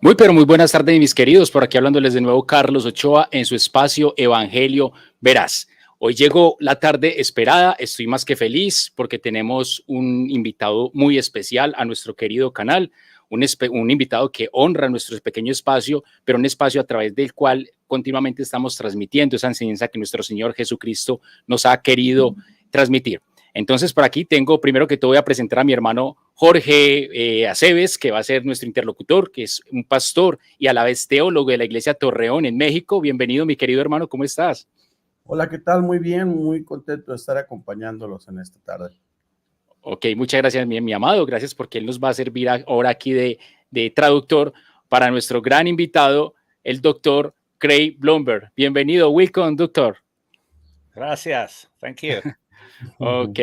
Muy, pero muy buenas tardes, mis queridos. Por aquí hablándoles de nuevo Carlos Ochoa en su espacio Evangelio Veraz. Hoy llegó la tarde esperada, estoy más que feliz porque tenemos un invitado muy especial a nuestro querido canal, un invitado que honra nuestro pequeño espacio, pero un espacio a través del cual continuamente estamos transmitiendo esa enseñanza que nuestro Señor Jesucristo nos ha querido transmitir. Entonces, por aquí tengo, primero que todo, voy a presentar a mi hermano Jorge Aceves, que va a ser nuestro interlocutor, que es un pastor y a la vez teólogo de la iglesia Torreón en México. Bienvenido, mi querido hermano, ¿cómo estás? Hola, ¿qué tal? Muy bien, muy contento de estar acompañándolos en esta tarde. Ok, muchas gracias, mi amado. Gracias porque él nos va a servir ahora aquí de traductor para nuestro gran invitado, el doctor Craig Blomberg. Bienvenido, welcome, doctor. Gracias, thank you. Ok,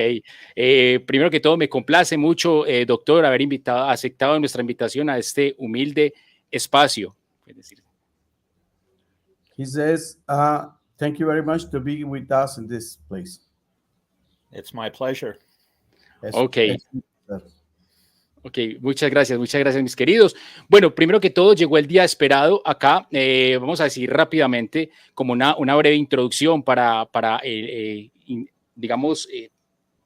primero que todo me complace mucho, doctor, haber aceptado nuestra invitación a este humilde espacio. Es decir, He says, thank you very much to be with us in this place. It's my pleasure. Ok. Ok, muchas gracias, mis queridos. Bueno, primero que todo, llegó el día esperado acá. Vamos a decir rápidamente como una breve introducción para digamos,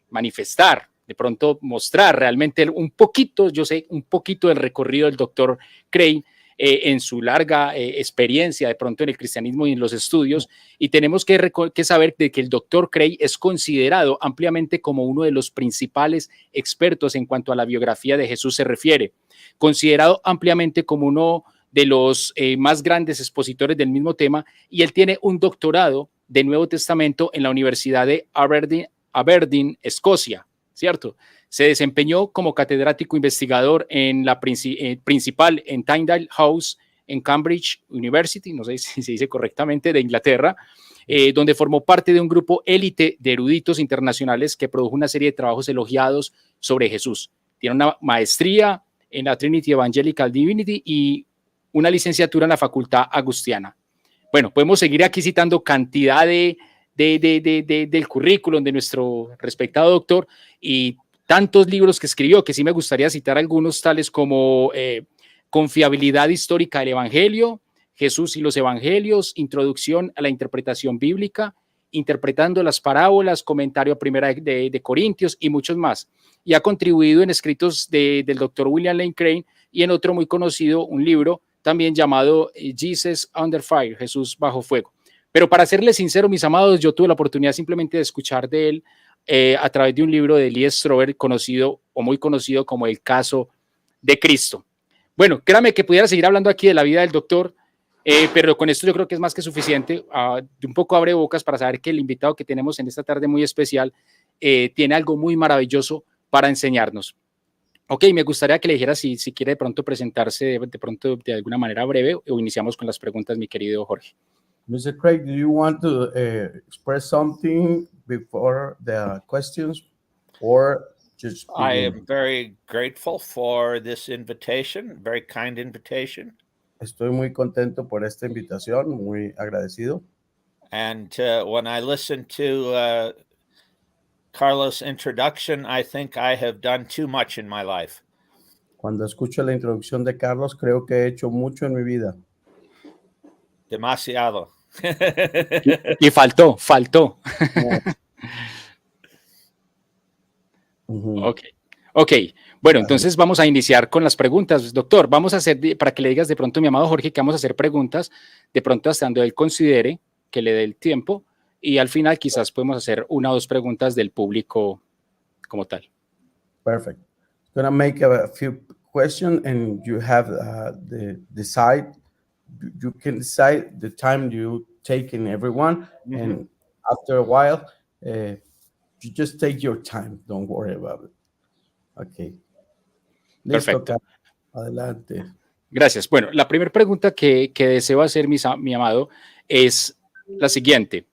manifestar, de pronto mostrar realmente un poquito, yo sé, un poquito del recorrido del doctor Craig en su larga experiencia de pronto en el cristianismo y en los estudios, y tenemos que saber de que el doctor Craig es considerado ampliamente como uno de los principales expertos en cuanto a la biografía de Jesús se refiere, considerado ampliamente como uno de los más grandes expositores del mismo tema, y él tiene un doctorado de Nuevo Testamento en la Universidad de Aberdeen, Escocia, ¿cierto? Se desempeñó como catedrático investigador en la principal en Tyndale House en Cambridge University, no sé si se dice correctamente, de Inglaterra, donde formó parte de un grupo élite de eruditos internacionales que produjo una serie de trabajos elogiados sobre Jesús. Tiene una maestría en la Trinity Evangelical Divinity y una licenciatura en la Facultad Agustiana. Bueno, podemos seguir aquí citando cantidad del currículum de nuestro respetado doctor y tantos libros que escribió, que sí me gustaría citar algunos, tales como Confiabilidad histórica del Evangelio, Jesús y los Evangelios, Introducción a la interpretación bíblica, Interpretando las parábolas, Comentario a primera de Corintios y muchos más. Y ha contribuido en escritos del doctor William Lane Craig y en otro muy conocido, un libro también llamado Jesus Under Fire, Jesús bajo fuego. Pero para serles sincero, mis amados, yo tuve la oportunidad simplemente de escuchar de él a través de un libro de Lee Strobel, conocido o muy conocido como El caso de Cristo. Bueno, créame que pudiera seguir hablando aquí de la vida del doctor, pero con esto yo creo que es más que suficiente. De un poco abre bocas para saber que el invitado que tenemos en esta tarde muy especial tiene algo muy maravilloso para enseñarnos. Ok, me gustaría que le dijera si quiere de pronto presentarse de pronto de alguna manera breve o iniciamos con las preguntas, mi querido Jorge. Mr. Craig, do you want to express something before the questions or just begin? I am very grateful for this invitation, very kind invitation. Estoy muy contento por esta invitación, muy agradecido. And when I listen to Carlos' introduction, I think I have done too much in my life. Cuando escucho la introducción de Carlos, creo que he hecho mucho en mi vida. Demasiado. Y faltó. Ok. Bueno, entonces vamos a iniciar con las preguntas. Doctor, vamos a hacer, para que le digas de pronto a mi amado Jorge, que vamos a hacer preguntas, de pronto hasta donde él considere que le dé el tiempo, y al final quizás podemos hacer una o dos preguntas del público como tal. Perfect. I'm gonna make a few questions and you have you can decide the time you take in everyone, and after a while, you just take your time. Don't worry about it. Okay. Perfecto. Adelante. Gracias. Bueno, la primera pregunta que deseo hacer, mi amado, es la siguiente.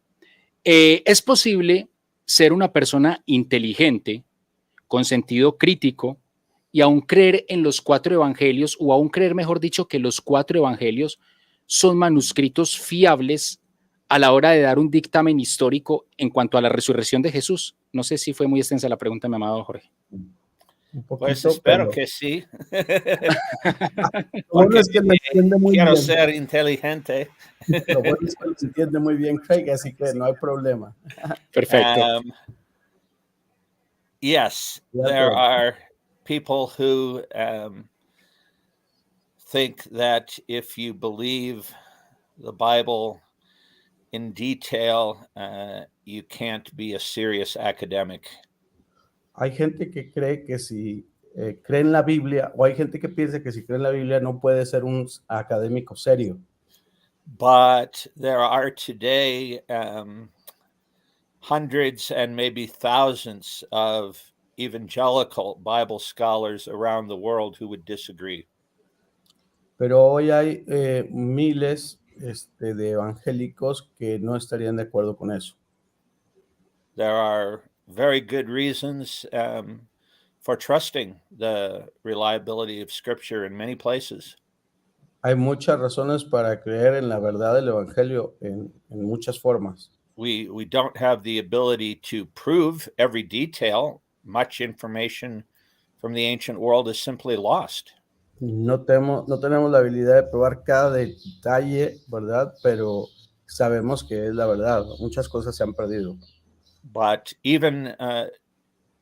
¿Es posible ser una persona inteligente, con sentido crítico, y aún creer en los 4 evangelios, o aún creer, mejor dicho, que los 4 evangelios son manuscritos fiables a la hora de dar un dictamen histórico en cuanto a la resurrección de Jesús? No sé si fue muy extensa la pregunta, mi amado Jorge. un Pues poquito, espero pero que sí. lo bueno Porque es que lo entiende muy quiero bien. ser inteligente. Lo bueno es que lo entiende muy bien, Craig, así que no hay problema. Perfecto. Yes, Ya, there pero are people who think that if you believe the Bible in detail, you can't be a serious academic. hay gente que cree que si cree en la Biblia, o hay gente que piensa que si cree en la Biblia no puede ser un académico serio. But there are today hundreds and maybe thousands of evangelical Bible scholars around the world who would disagree. Pero hoy hay miles de evangélicos que no estarían de acuerdo con eso. There are very good reasons for trusting the reliability of Scripture in many places. Hay muchas razones para creer en la verdad del evangelio en muchas formas. We don't have the ability to prove every detail. Much information from the ancient world is simply lost. No tenemos la habilidad de probar cada detalle, ¿verdad? Pero sabemos que es la verdad. Muchas cosas se han perdido. But even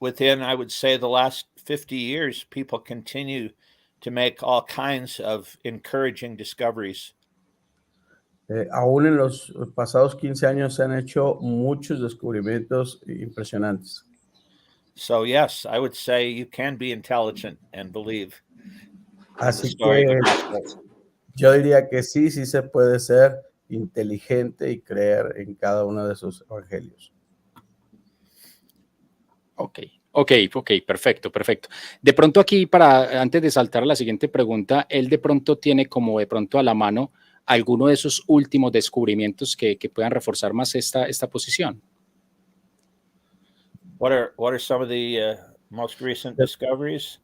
within, I would say, the last 50 years, people continue to make all kinds of encouraging discoveries. Aún en los pasados 15 años se han hecho muchos descubrimientos impresionantes. So yes, I would say you can be intelligent and believe in the Así story of the que gospel. yo diría que sí se puede ser inteligente y creer en cada uno de esos evangelios. Ok, perfecto. De pronto aquí, antes de saltar a la siguiente pregunta, él de pronto tiene como de pronto a la mano alguno de esos últimos descubrimientos que puedan reforzar más esta posición. What are some of the most recent discoveries?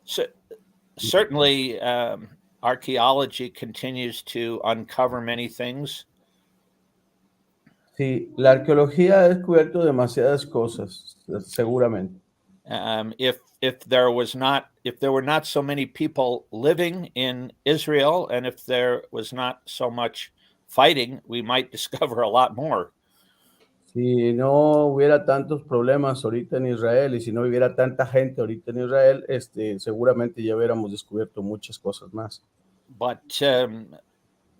So, certainly, archaeology continues to uncover many things. Sí, la arqueología ha descubierto demasiadas cosas, seguramente. If there were not so many people living in Israel, and if there was not so much fighting, we might discover a lot more. Si no hubiera tantos problemas ahorita en Israel y si no hubiera tanta gente ahorita en Israel, seguramente ya hubiéramos descubierto muchas cosas más. But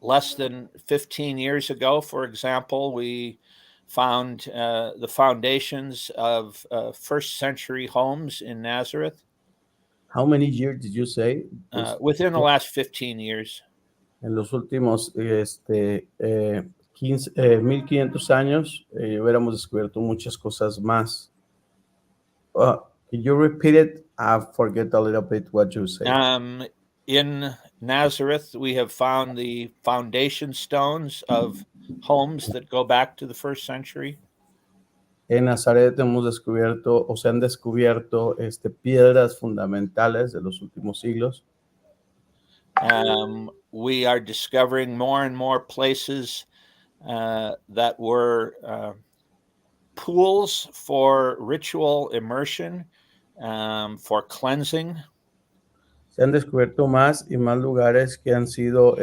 less than 15 years ago, for example, we found the foundations of first century homes in Nazareth. How many years did you say? Within the last 15 years. En los últimos 1500 años hubiéramos descubierto muchas cosas más. Can you repeat it? I forget a little bit what you said. In Nazareth, we have found the foundation stones of homes that go back to the first century. En Nazaret hemos descubierto, o se han descubierto piedras fundamentales de los últimos siglos. We are discovering more and more places that were pools for ritual immersion, for cleansing. Se han descubierto más y más lugares que han sido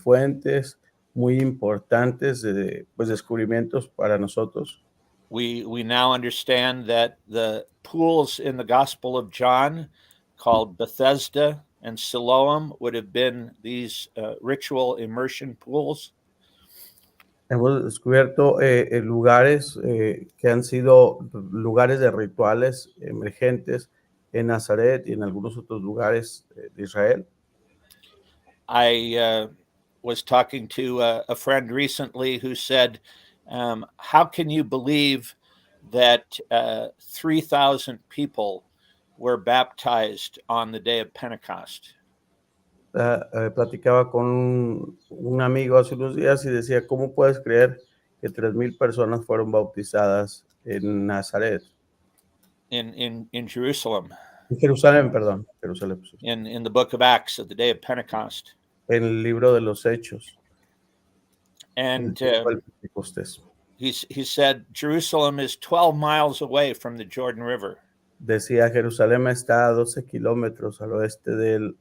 fuentes muy importantes de descubrimientos para nosotros. We now understand that the pools in the Gospel of John, called Bethesda and Siloam, would have been these ritual immersion pools. Hemos descubierto lugares que han sido lugares de rituales emergentes en Nazaret y en algunos otros lugares de Israel. I was talking to a friend recently who said, how can you believe that 3,000 people were baptized on the day of Pentecost? Platicaba con un amigo hace unos días y decía, ¿cómo puedes creer que 3,000 personas fueron bautizadas en Nazaret? In Jerusalem. En Jerusalén, perdón. Jerusalén. In the book of Acts, of the day of Pentecost. En el libro de los Hechos. And he said Jerusalem is 12 miles away from the Jordan River. decía, Jerusalén está a 12 kilómetros al oeste del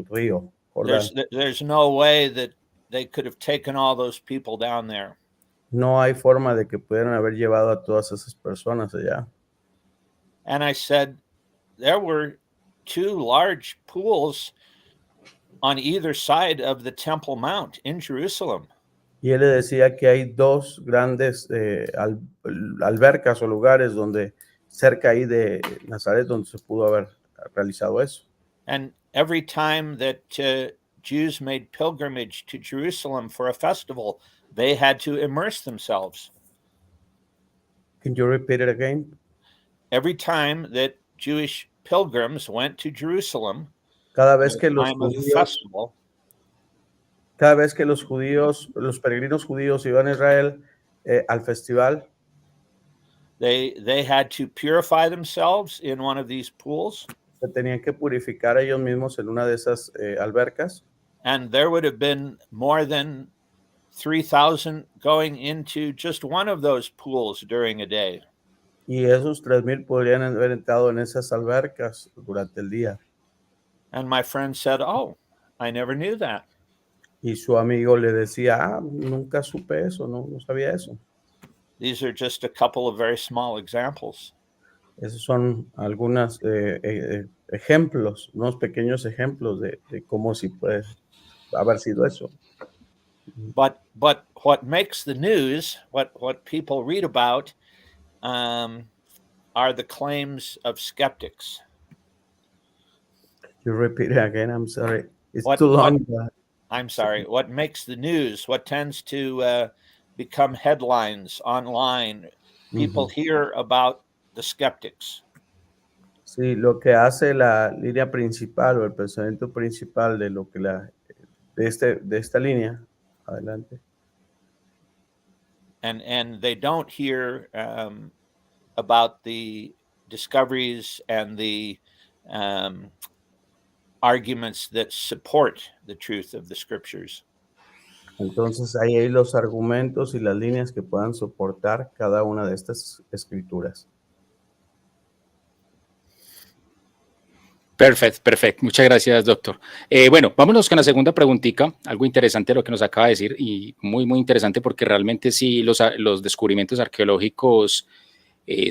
río Jordán. There's no way that they could have taken all those people down there. No hay forma de que pudieran haber llevado a todas esas personas allá. And I said, there were two large pools on either side of the Temple Mount in Jerusalem. Y él le decía que hay dos grandes albercas o lugares donde cerca ahí de Nazaret donde se pudo haber realizado eso. And every time that Jews made pilgrimage to Jerusalem for a festival, they had to immerse themselves. Can you repeat it again? Every time that Jewish pilgrims went to Jerusalem, Cada vez que los judíos, los peregrinos judíos iban a Israel al festival, they had to purify themselves in one of these pools. se tenían que purificar ellos mismos en una de esas albercas. And there would have been more than 3,000 going into just one of those pools during a day. Y esos 3,000 podrían haber entrado en esas albercas durante el día. And my friend said, oh, I never knew that. Y su amigo le decía, nunca supe eso, no sabía eso. These are just a couple of very small examples. Esos son algunos ejemplos, unos pequeños ejemplos de cómo sí puede haber sido eso. But what makes the news, what people read about, are the claims of skeptics. You repeat it again, I'm sorry. It's too long. I'm sorry. What makes the news, what tends to become headlines online, people hear about the skeptics. Sí, lo que hace la línea principal o el pensamiento principal de lo que de esta línea, adelante. And they don't hear about the discoveries and the arguments that support the truth of the scriptures. Entonces ahí hay los argumentos y las líneas que puedan soportar cada una de estas escrituras. Perfecto. Muchas gracias, doctor. Bueno, vámonos con la segunda preguntita, algo interesante lo que nos acaba de decir y muy interesante porque realmente sí los descubrimientos arqueológicos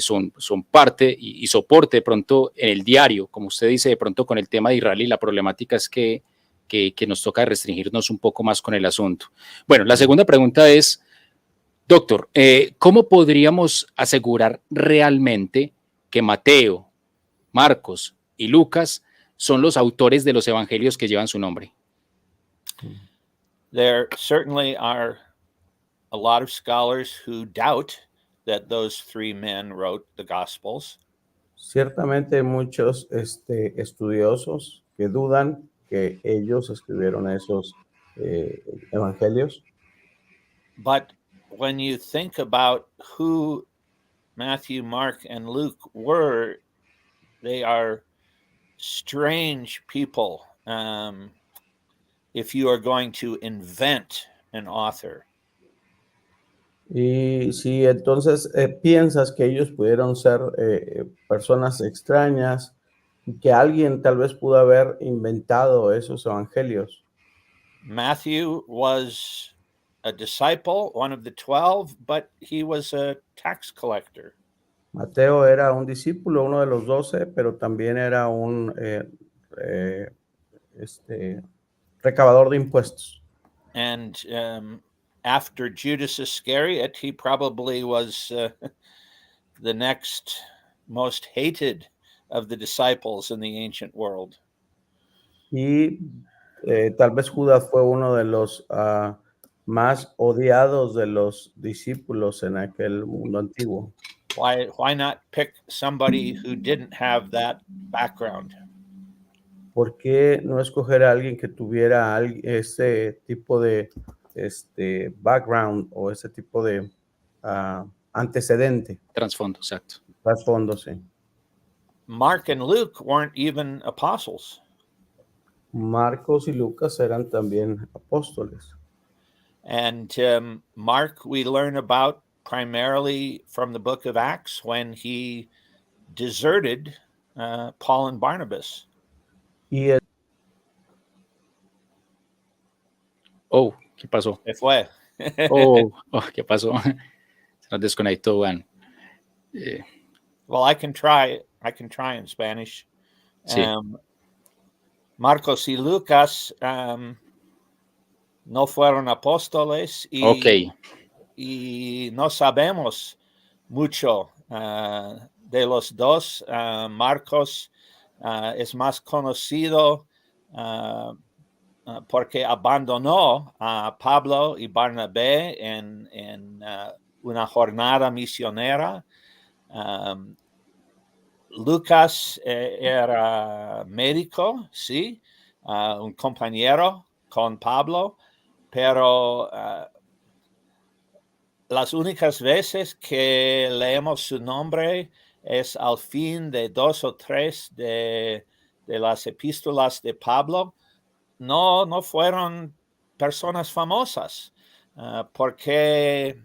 son parte y soporte de pronto en el diario, como usted dice, de pronto con el tema de Israel y la problemática es que nos toca restringirnos un poco más con el asunto. Bueno, la segunda pregunta es, doctor, ¿cómo podríamos asegurar realmente que Mateo, Marcos y Lucas son los autores de los evangelios que llevan su nombre? There certainly are a lot of scholars who doubt that those three men wrote the Gospels. Ciertamente hay muchos estudiosos que dudan que ellos escribieron esos evangelios. But when you think about who Matthew, Mark, and Luke were, they are strange people if you are going to invent an author. Y si entonces piensas que ellos pudieron ser personas extrañas, que alguien tal vez pudo haber inventado esos evangelios. Matthew was a disciple, one of the 12, but he was a tax collector. Mateo era un discípulo, uno de los 12, pero también era un recabador de impuestos. And after Judas Iscariot, he probably was the next most hated of the disciples in the ancient world. Y tal vez Judas fue uno de los más odiados de los discípulos en aquel mundo antiguo. Why not pick somebody who didn't have that background? ¿Por qué no escoger a alguien que tuviera ese tipo de background o ese tipo de antecedente? Trasfondo, exacto. Trasfondo, sí. Mark and Luke weren't even apostles. Marcos y Lucas eran también apóstoles. And Mark we learn about primarily from the book of Acts when he deserted Paul and Barnabas. Y el- Oh, ¿qué pasó? Se fue. Oh, ¿qué pasó? Se nos desconectó, Juan. Well, I can try in Spanish. Sí. Marcos y Lucas no fueron apóstoles Ok. y no sabemos mucho de los dos. Marcos es más conocido porque abandonó a Pablo y Barnabé en una jornada misionera. Lucas era médico, sí, un compañero con Pablo, pero las únicas veces que leemos su nombre es al fin de 2 o 3 de las epístolas de Pablo. No fueron personas famosas. ¿Por qué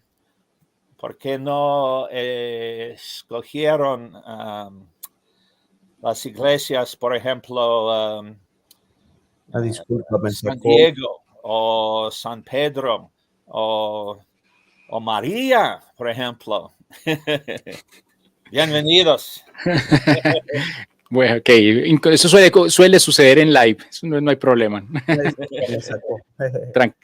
no escogieron las iglesias, por ejemplo, disculpa, me San sacó. Diego o San Pedro o María, por ejemplo? Bienvenidos. Bueno, ok. Eso suele suceder en live. Eso no hay problema. Me sacó.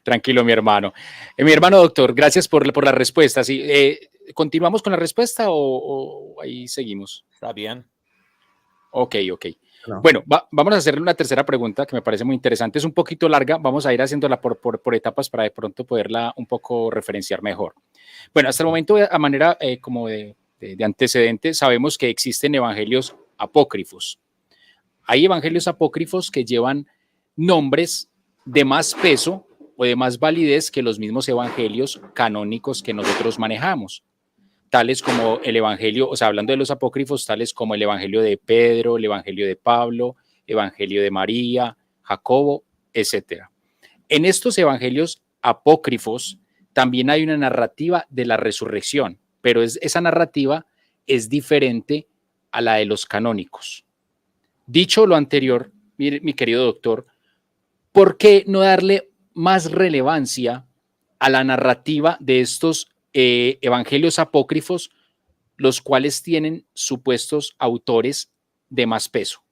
Tranquilo, mi hermano. Mi hermano doctor, gracias por la respuesta. Sí, ¿continuamos con la respuesta o ahí seguimos? Está bien. Ok. No. Bueno, vamos a hacerle una tercera pregunta que me parece muy interesante. Es un poquito larga. Vamos a ir haciéndola por etapas para de pronto poderla un poco referenciar mejor. Bueno, hasta el momento, a manera como de antecedente, sabemos que existen evangelios apócrifos. Hay evangelios apócrifos que llevan nombres de más peso o de más validez que los mismos evangelios canónicos que nosotros manejamos, tales como el evangelio, o sea, hablando de los apócrifos, tales como el evangelio de Pedro, el evangelio de Pablo, evangelio de María, Jacobo, etcétera. En estos evangelios apócrifos también hay una narrativa de la resurrección, pero esa narrativa es diferente a la de los canónicos. Dicho lo anterior, mi querido doctor, ¿por qué no darle más relevancia a la narrativa de estos evangelios apócrifos, los cuales tienen supuestos autores de más peso?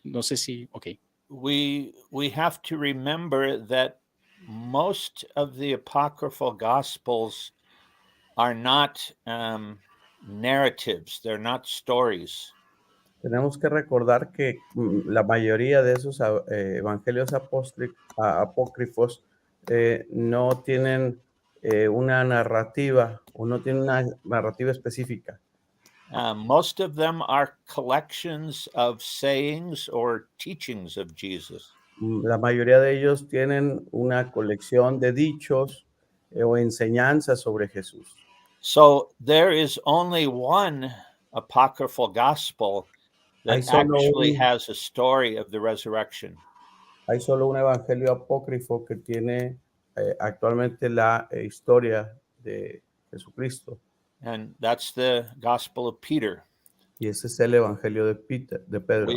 No sé si, ok. We have to remember that most of the apocryphal gospels are not narratives, they're not stories. Tenemos que recordar que la mayoría de esos evangelios apócrifos no tienen una narrativa o no tienen una narrativa específica. Most of them are collections of sayings or teachings of Jesus. La mayoría de ellos tienen una colección de dichos o enseñanzas sobre Jesús. So there is only one apocryphal gospel that actually has a story of the resurrection. Hay solo un evangelio apócrifo que tiene actualmente la historia de Jesucristo. And that's the Gospel of Peter. Y ese es el evangelio de Pedro.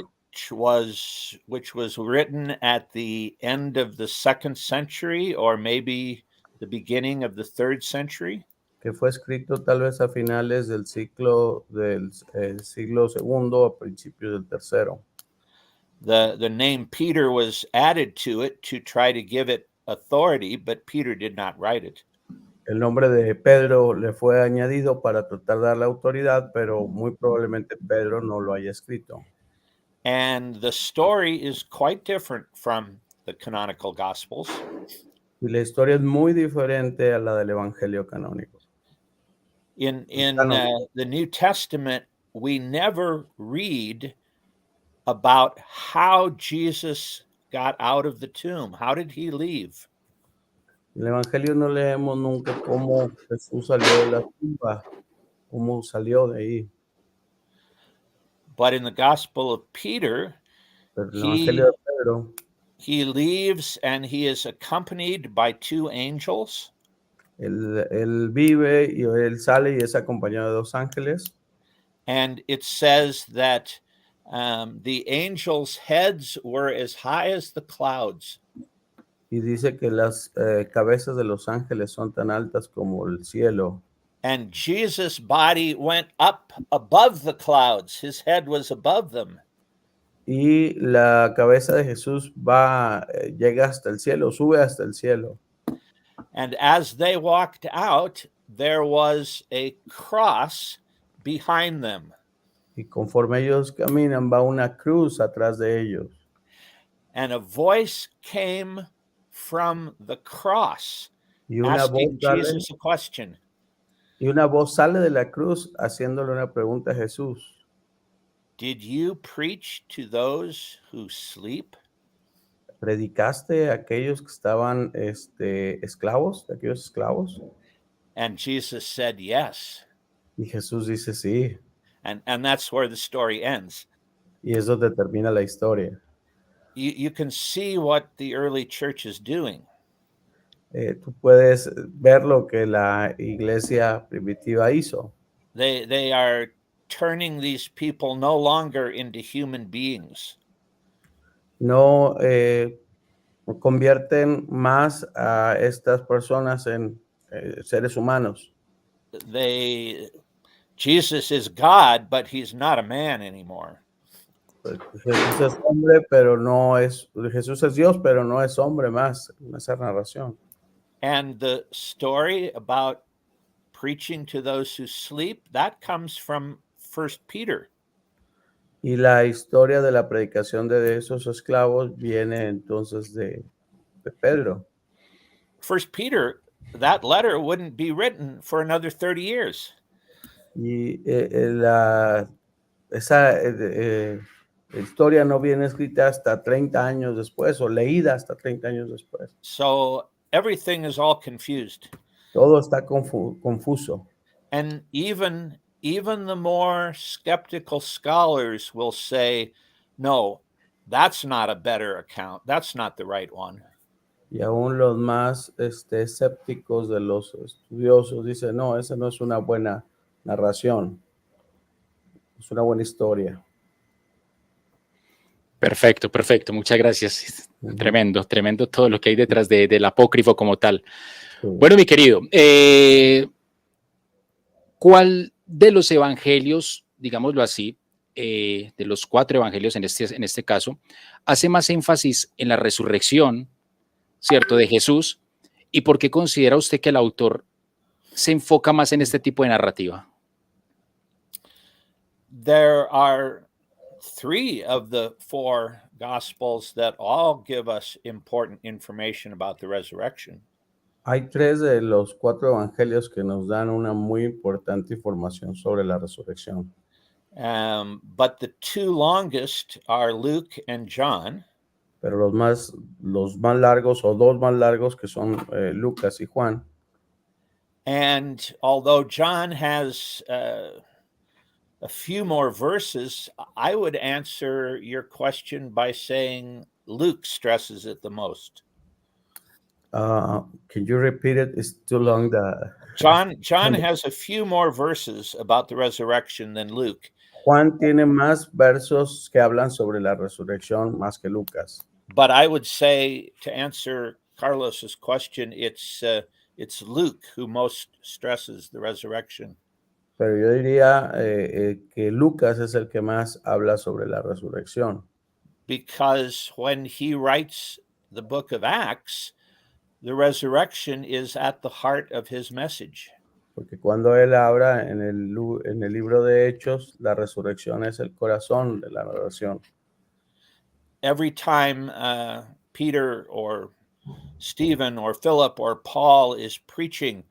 Which was written at the end of the 2nd century or maybe the beginning of the 3rd century. Que fue escrito tal vez a finales del siglo segundo, a principios del tercero. The name Peter was added to it to try to give it authority, but Peter did not write it. El nombre de Pedro le fue añadido para tratar de darle autoridad, pero muy probablemente Pedro no lo haya escrito. And the story is quite different from the canonical gospels. Y la historia es muy diferente a la del evangelio canónico. In the New Testament, we never read about how Jesus got out of the tomb. How did he leave? En el evangelio no leemos nunca cómo Jesús salió de la tumba, cómo salió de ahí. But in the Gospel of Peter, Pero en el evangelio de Pedro, he leaves and he is accompanied by 2 angels. Él vive y él sale y es acompañado de 2 ángeles. And it says that The angels' heads were as high as the clouds. Y dice que las cabezas de los ángeles son tan altas como el cielo. And Jesus' body went up above the clouds. His head was above them. Y la cabeza de Jesús llega hasta el cielo, sube hasta el cielo. And as they walked out, there was a cross behind them. Y conforme ellos caminan, va una cruz atrás de ellos. And a voice came from the cross Y una voz asking sale, Jesus a question. y una voz sale de la cruz haciéndole una pregunta a Jesús. Did you preach to those who sleep? ¿Predicaste a aquellos que estaban esclavos, de aquellos esclavos? And Jesus said, yes. Y Jesús dice sí. And that's where the story ends. Y es donde termina la historia. You can see what the early church is doing. Tú puedes ver lo que la iglesia primitiva hizo. They are turning these people no longer into human beings. No convierten más a estas personas en seres humanos. Jesus is God, but he's not a man anymore. Jesús es hombre, pero no es, Jesús es Dios, pero no es hombre más, en esa narración. And the story about preaching to those who sleep, that comes from 1 Peter. Y la historia de la predicación de esos esclavos viene entonces de Pedro. 1 Peter, that letter wouldn't be written for another 30 years. Y esa historia no viene escrita hasta 30 años después, o leída hasta 30 años después. So everything is all confused. Todo está confuso. And even the more skeptical scholars will say, no, that's not a better account. That's not the right one. Y aún los más escépticos de los estudiosos dicen, no, esa no es una buena narración. Es una buena historia. Perfecto, perfecto. Muchas gracias. Tremendo, tremendo todo lo que hay detrás del apócrifo como tal. Sí. Bueno, mi querido, ¿cuál de los evangelios, digámoslo así, de los 4 evangelios en este caso, hace más énfasis en la resurrección, ¿cierto?, de Jesús? ¿Y por qué considera usted que el autor se enfoca más en este tipo de narrativa? There are 3 of the 4 Gospels that all give us important information about the resurrection. Hay 3 de los 4 evangelios que nos dan una muy importante información sobre la resurrección. But the 2 longest are Luke and John. Pero los más largos, o 2 más largos, que son Lucas y Juan. And although John has a few more verses, I would answer your question by saying Luke stresses it the most. Can you repeat it? It's too long. John has a few more verses about the resurrection than Luke. Juan tiene más versos que hablan sobre la resurrección más que Lucas. But I would say, to answer Carlos's question, it's Luke who most stresses the resurrection. Pero yo diría que Lucas es el que más habla sobre la resurrección. Because when he writes the book of Acts, the resurrection is at the heart of his message. Porque cuando él habla en el libro de Hechos, la resurrección es el corazón de la narración. Every time Peter or Stephen or Philip or Paul is preaching,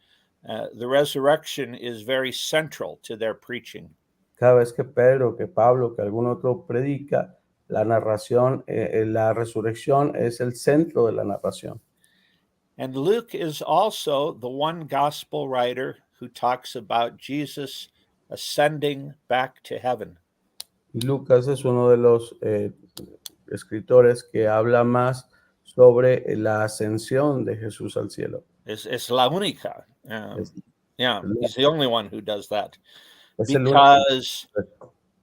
the resurrection is very central to their preaching. Cada vez que Pedro, que Pablo, que algún otro predica, la narración, la resurrección es el centro de la narración. And Luke is also the one gospel writer who talks about Jesus ascending back to heaven. Y Lucas es uno de los escritores que habla más sobre la ascensión de Jesús al cielo. Es la única. He's the only one who does that. Es el Because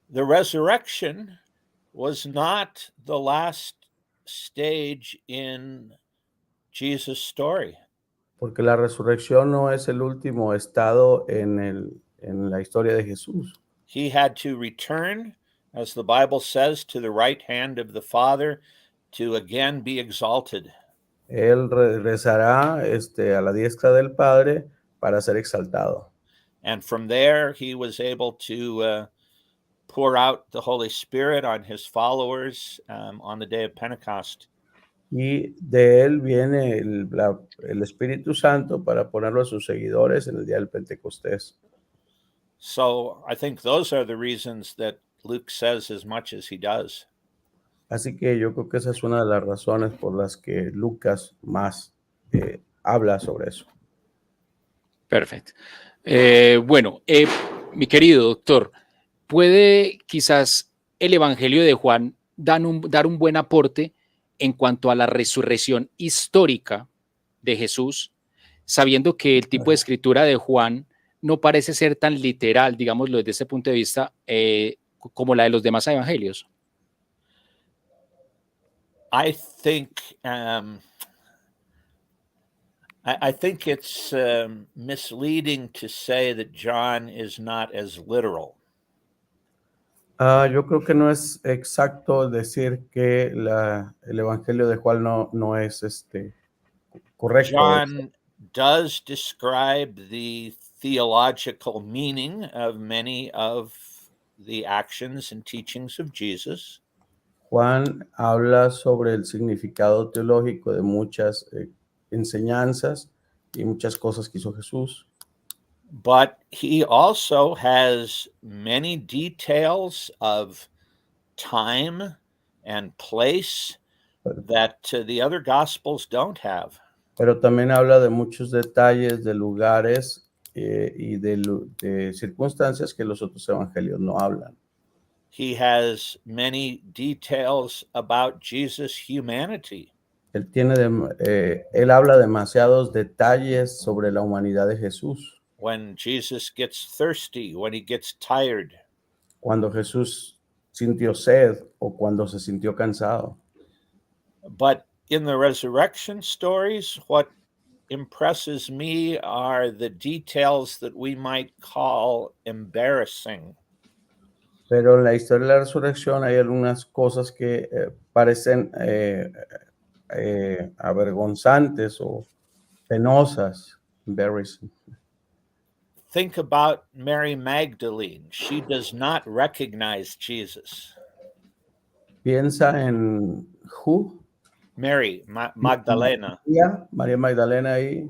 the resurrection was not the last stage in Jesus' story. Porque la resurrección no es el último estado en la historia de Jesús. He had to return, as the Bible says, to the right hand of the Father to again be exalted. Él regresará a la diestra del Padre para ser exaltado. And from there, he was able to pour out the Holy Spirit on his followers on the day of Pentecost. Y de él viene el Espíritu Santo para ponerlo a sus seguidores en el día del Pentecostés. So I think those are the reasons that Luke says as much as he does. Así que yo creo que esa es una de las razones por las que Lucas más habla sobre eso. Perfecto. Bueno, mi querido doctor, ¿puede quizás el Evangelio de Juan dar un buen aporte en cuanto a la resurrección histórica de Jesús, sabiendo que el tipo de escritura de Juan no parece ser tan literal, digámoslo desde ese punto de vista, como la de los demás evangelios? I think it's misleading to say that John is not as literal. Yo creo que no es exacto decir que el Evangelio de Juan no es correcto. John does describe the theological meaning of many of the actions and teachings of Jesus. Juan habla sobre el significado teológico de muchas enseñanzas y muchas cosas que hizo Jesús. But he also has many details of time and place that the other gospels don't have. Pero también habla de muchos detalles, de lugares y de circunstancias que los otros evangelios no hablan. He has many details about Jesus' humanity. Él habla demasiados detalles sobre la humanidad de Jesús. When Jesus gets thirsty, when he gets tired. Cuando Jesús sintió sed o cuando se sintió cansado. But in the resurrection stories, what impresses me are the details that we might call embarrassing. Pero en la historia de la resurrección hay algunas cosas que parecen avergonzantes o penosas. Embarrassing. Think about Mary Magdalene. She does not recognize Jesus. Piensa en who? Mary Magdalena. María Magdalena ahí.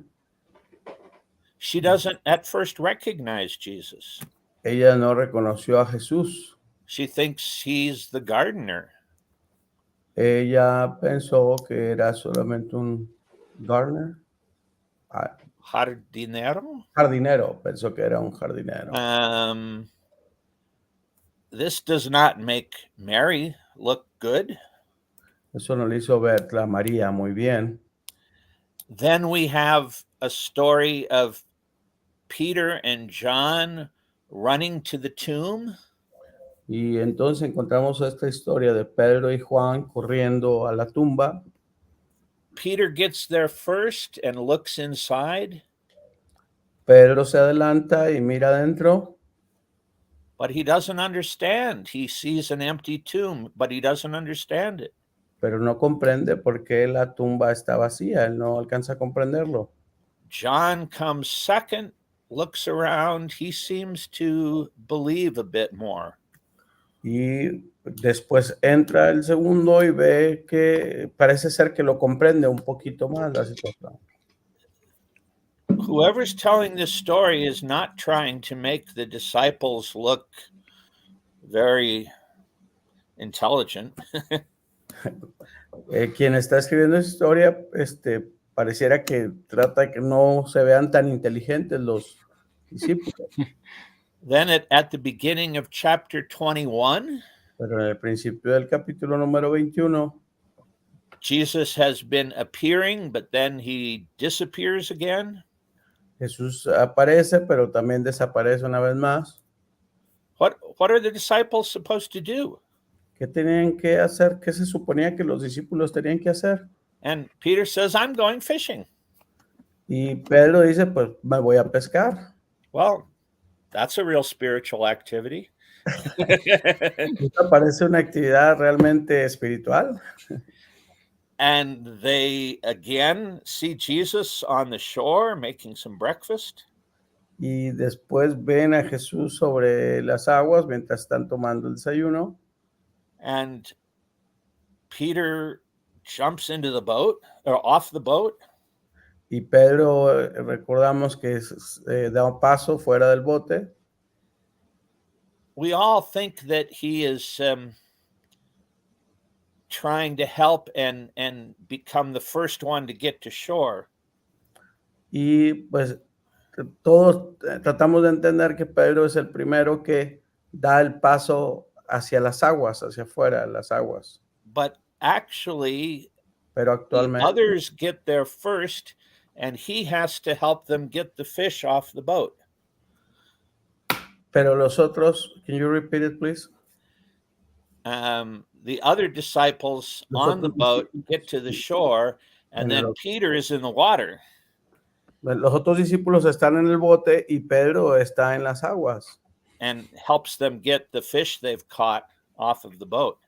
She doesn't at first recognize Jesus. Ella no reconoció a Jesús. She thinks he's the gardener. Ella pensó que era solamente un gardener. Jardinero. Jardinero, pensó que era un jardinero. This does not make Mary look good. Eso no le hizo ver a María muy bien. Then we have a story of Peter and John running to the tomb. Y entonces encontramos esta historia de Pedro y Juan corriendo a la tumba. Peter gets there first and looks inside. Pedro se adelanta y mira adentro. But he doesn't understand. He sees an empty tomb, but he doesn't understand it. Pero no comprende por qué la tumba está vacía. Él no alcanza a comprenderlo. John comes second, looks around. He seems to believe a bit more. Y después entra el segundo y ve que parece ser que lo comprende un poquito más la situación. Whoever's telling this story is not trying to make the disciples look very intelligent. Quien está escribiendo esa historia, pareciera que trata de que no se vean tan inteligentes los discípulos. Then at the beginning of chapter 21, pero en el principio del capítulo número 21, Jesus has been appearing, but then he disappears again. Jesús aparece, pero también desaparece una vez más. What are the disciples supposed to do? ¿Qué tenían que hacer? ¿Qué se suponía que los discípulos tenían que hacer? And Peter says, I'm going fishing. Y Pedro dice, pues me voy a pescar. Well, that's a real spiritual activity. ¿Esta parece una actividad realmente espiritual? And they again see Jesus on the shore making some breakfast. Y después ven a Jesús sobre las aguas mientras están tomando el desayuno. And Peter jumps into the boat or off the boat. Y Pedro, recordamos que da un paso fuera del bote. We all think that he is trying to help and become the first one to get to shore. Y pues todos tratamos de entender que Pedro es el primero que da el paso hacia las aguas, hacia afuera de las aguas. But actually, Pero the actualmente, others get there first, and he has to help them get the fish off the boat. pero los otros, can you repeat it, please? The other disciples Los on the otros boat discípulos get to the shore, and en then el- Peter is in the water. Los otros discípulos están en el bote y Pedro está en las aguas And helps them get the fish they've caught off of the boat.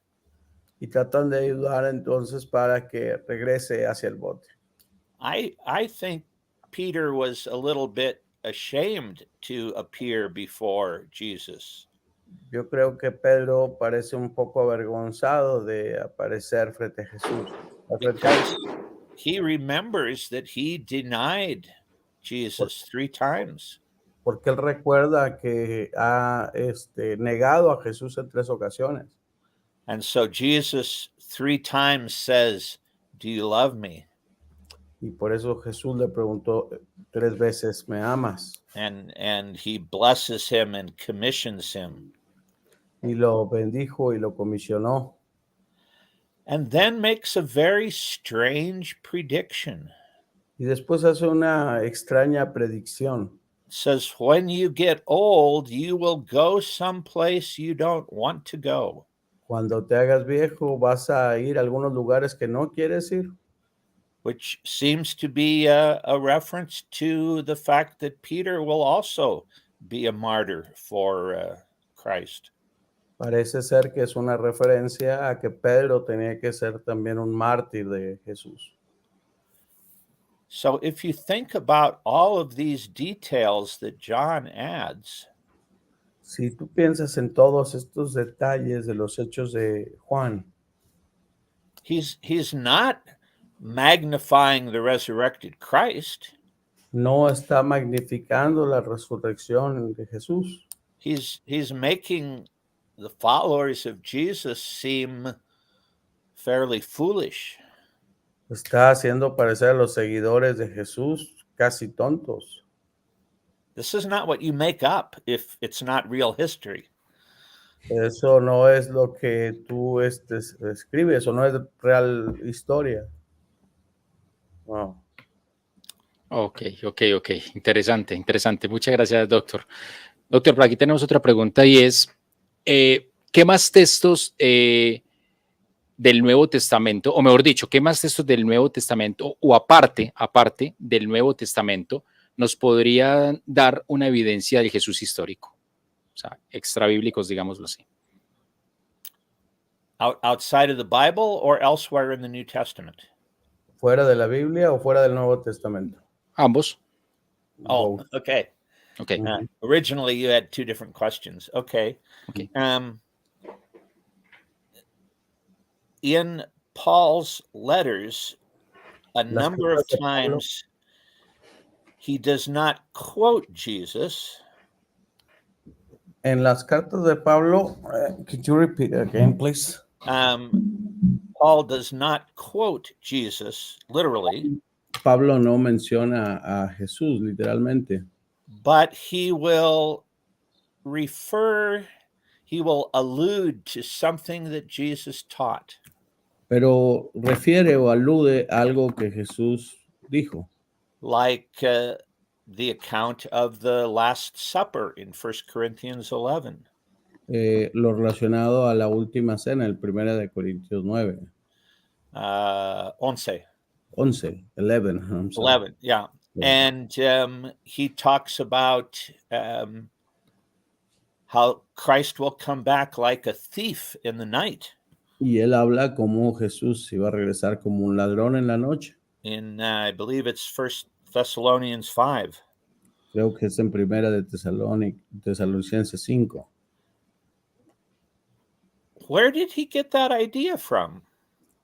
y tratan de ayudar entonces para que regrese hacia el bote. I think Peter was a little bit ashamed to appear before Jesus. Yo creo que Pedro parece un poco avergonzado de aparecer frente a Jesús. Because he remembers that he denied Jesus 3 times. Porque él recuerda que ha negado a Jesús en 3 ocasiones. And so Jesus 3 times says, "Do you love me?" Y por eso Jesús le preguntó 3 veces, ¿me amas? And he blesses him and commissions him. Y lo bendijo y lo comisionó. And then makes a very strange prediction. Y después hace una extraña predicción. Says, when you get old, you will go someplace you don't want to go. Cuando te hagas viejo, vas a ir a algunos lugares que no quieres ir. Which seems to be a reference to the fact that Peter will also be a martyr for Christ. Parece ser que es una referencia a que Pedro tenía que ser también un mártir de Jesús. So if you think about all of these details that John adds, si tú piensas en todos estos detalles de los hechos de Juan, he's not magnifying the resurrected Christ. No está magnificando la resurrección de Jesús. He's making the followers of Jesus seem fairly foolish. Está haciendo parecer a los seguidores de Jesús casi tontos. This is not what you make up if it's not real history. Eso no es lo que tú escribes, o no es real historia. Wow. Ok. Interesante. Muchas gracias, doctor. Doctor, por aquí tenemos otra pregunta y es, ¿qué más textos del Nuevo Testamento, o mejor dicho, qué más textos del Nuevo Testamento, o aparte del Nuevo Testamento, nos podrían dar una evidencia del Jesús histórico? O sea, extrabíblicos, digámoslo así. Outside of the Bible or elsewhere in the New Testament? ¿Fuera de la Biblia o fuera del Nuevo Testamento? Ambos. Oh, okay. Originally, you had 2 different questions. Okay. In Paul's letters, a number of times he does not quote Jesus. En las cartas de Pablo, could you repeat again, please? Paul does not quote Jesus literally. Pablo no menciona a Jesús literalmente. But he will allude to something that Jesus taught. Pero refiere o alude a algo que Jesús dijo. Like the account of the Last Supper in 1 Corinthians 11. lo relacionado a la última cena, el primera de Corintios 9, 11. 11, 11, I'm sorry. 11, yeah. Yeah. And he talks about how Christ will come back like a thief in the night. Y él habla como Jesús iba a regresar como un ladrón en la noche. In, I believe it's 1 Thessalonians 5. Creo que es en primera de Tesalonicenses 5. Where did he get that idea from?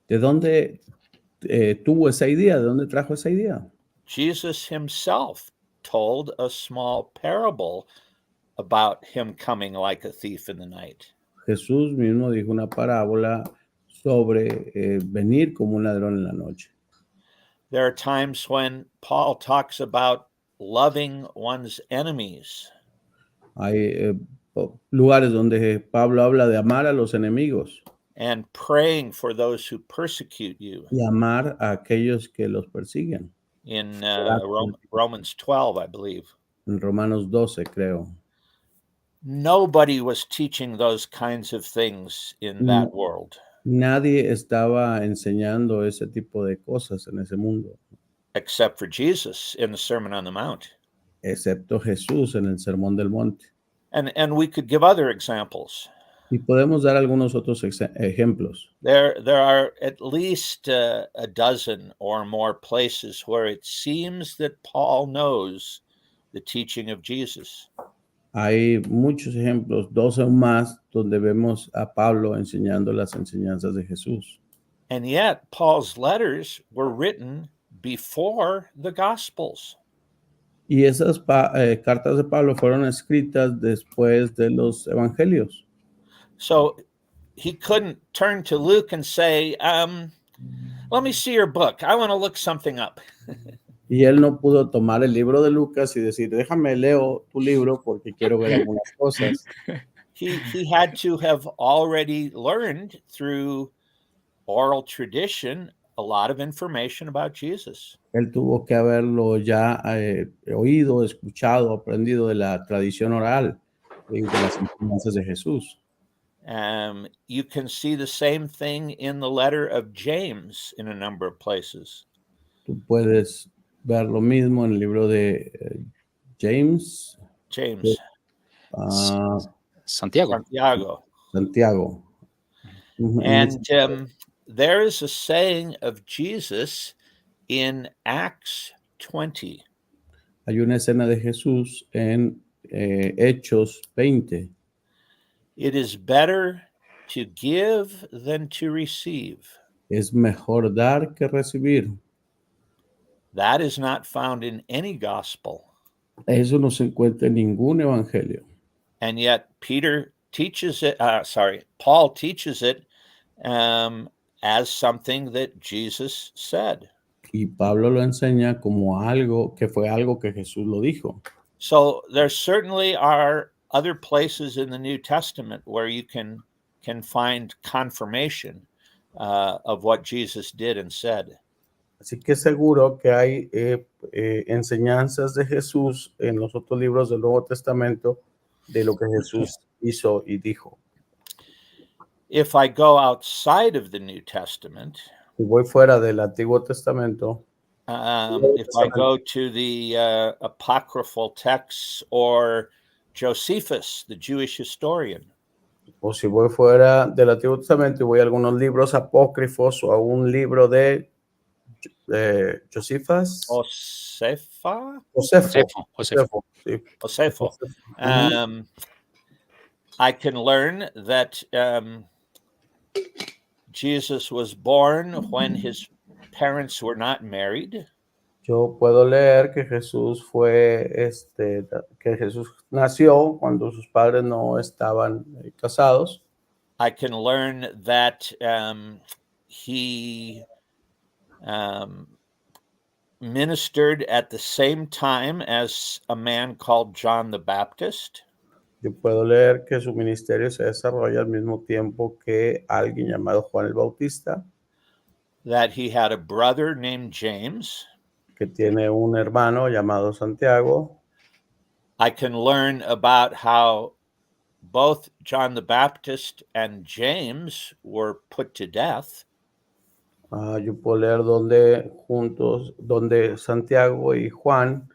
¿De dónde tuvo esa idea? ¿De dónde trajo esa idea? Jesus himself told a small parable about him coming like a thief in the night. Jesús mismo dijo una parábola sobre venir como un ladrón en la noche. There are times when Paul talks about loving one's enemies. Hay lugares donde Pablo habla de amar a los enemigos and praying for those who persecute you. y amar a aquellos que los persiguen. In Romans 12, I believe. En Romanos 12, creo. Nobody was teaching those kinds of things in that world. Nadie estaba enseñando ese tipo de cosas en ese mundo, except for Jesus in the Sermon on the Mount. excepto Jesús en el Sermón del Monte. And we could give other examples. Y podemos dar algunos otros ejemplos. There are at least a dozen or more places where it seems that Paul knows the teaching of Jesus. Hay muchos ejemplos, 12 o más, donde vemos a Pablo enseñando las enseñanzas de Jesús. And yet, Paul's letters were written before the Gospels. Y esas cartas de Pablo fueron escritas después de los evangelios. So he couldn't turn to Luke and say, let me see your book. I want to look something up. Y él no pudo tomar el libro de Lucas y decir, déjame leo tu libro porque quiero ver algunas cosas. He had to have already learned through oral tradition a lot of information about Jesus. Él tuvo que haberlo ya oído, escuchado, aprendido de la tradición oral de las enseñanzas de Jesús. You can see the same thing in the letter of James in a number of places. Tú puedes ver lo mismo en el libro de James. Santiago. Santiago. And there is a saying of Jesus in Acts 20. Hay una escena de Jesús en Hechos 20. It is better to give than to receive. Es mejor dar que recibir. That is not found in any gospel. Eso no se encuentra en ningún evangelio. And yet Paul teaches it as something that Jesus said. Y Pablo lo enseña como algo que fue algo que Jesús lo dijo. So there certainly are other places in the New Testament where you can find confirmation of what Jesus did and said. Así que seguro que hay enseñanzas de Jesús en los otros libros del Nuevo Testamento de lo que Jesús hizo y dijo. If I go outside of the New Testament, si voy fuera del Antiguo Testamento, if I go to the apocryphal texts or Josephus, the Jewish historian, o si voy fuera del Antiguo Testamento y voy a algunos libros apócrifos o a un libro de Josephus. Josefo. I can learn that Jesus was born when his parents were not married. Yo puedo leer que Jesús que Jesús nació cuando sus padres no estaban casados. I can learn that he ministered at the same time as a man called John the Baptist. Yo puedo leer que su ministerio se desarrolla al mismo tiempo que alguien llamado Juan el Bautista. That he had a brother named James. Que tiene un hermano llamado Santiago. I can learn about how both John the Baptist and James were put to death. Yo puedo leer donde Santiago y Juan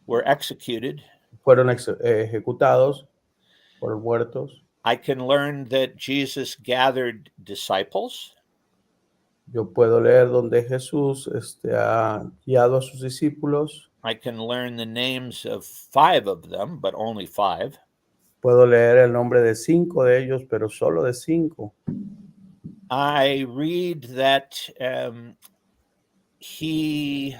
Were executed. fueron ejecutados, fueron muertos. I can learn that Jesus gathered disciples. Yo puedo leer donde Jesús ha guiado a sus discípulos. I can learn the names of 5 of them, but only 5. Puedo leer el nombre de 5 de ellos, pero solo de 5. I read that he,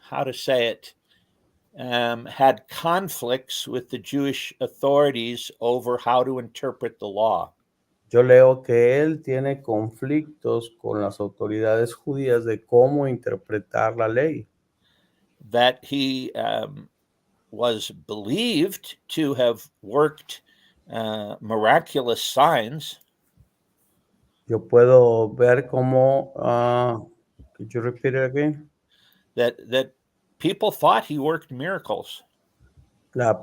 how to say it, had conflicts with the Jewish authorities over how to interpret the law. Yo leo que él tiene conflictos con las autoridades judías de cómo interpretar la ley. That he was believed to have worked miraculous signs. Yo puedo ver cómo, could you repeat it again? That people thought he worked miracles.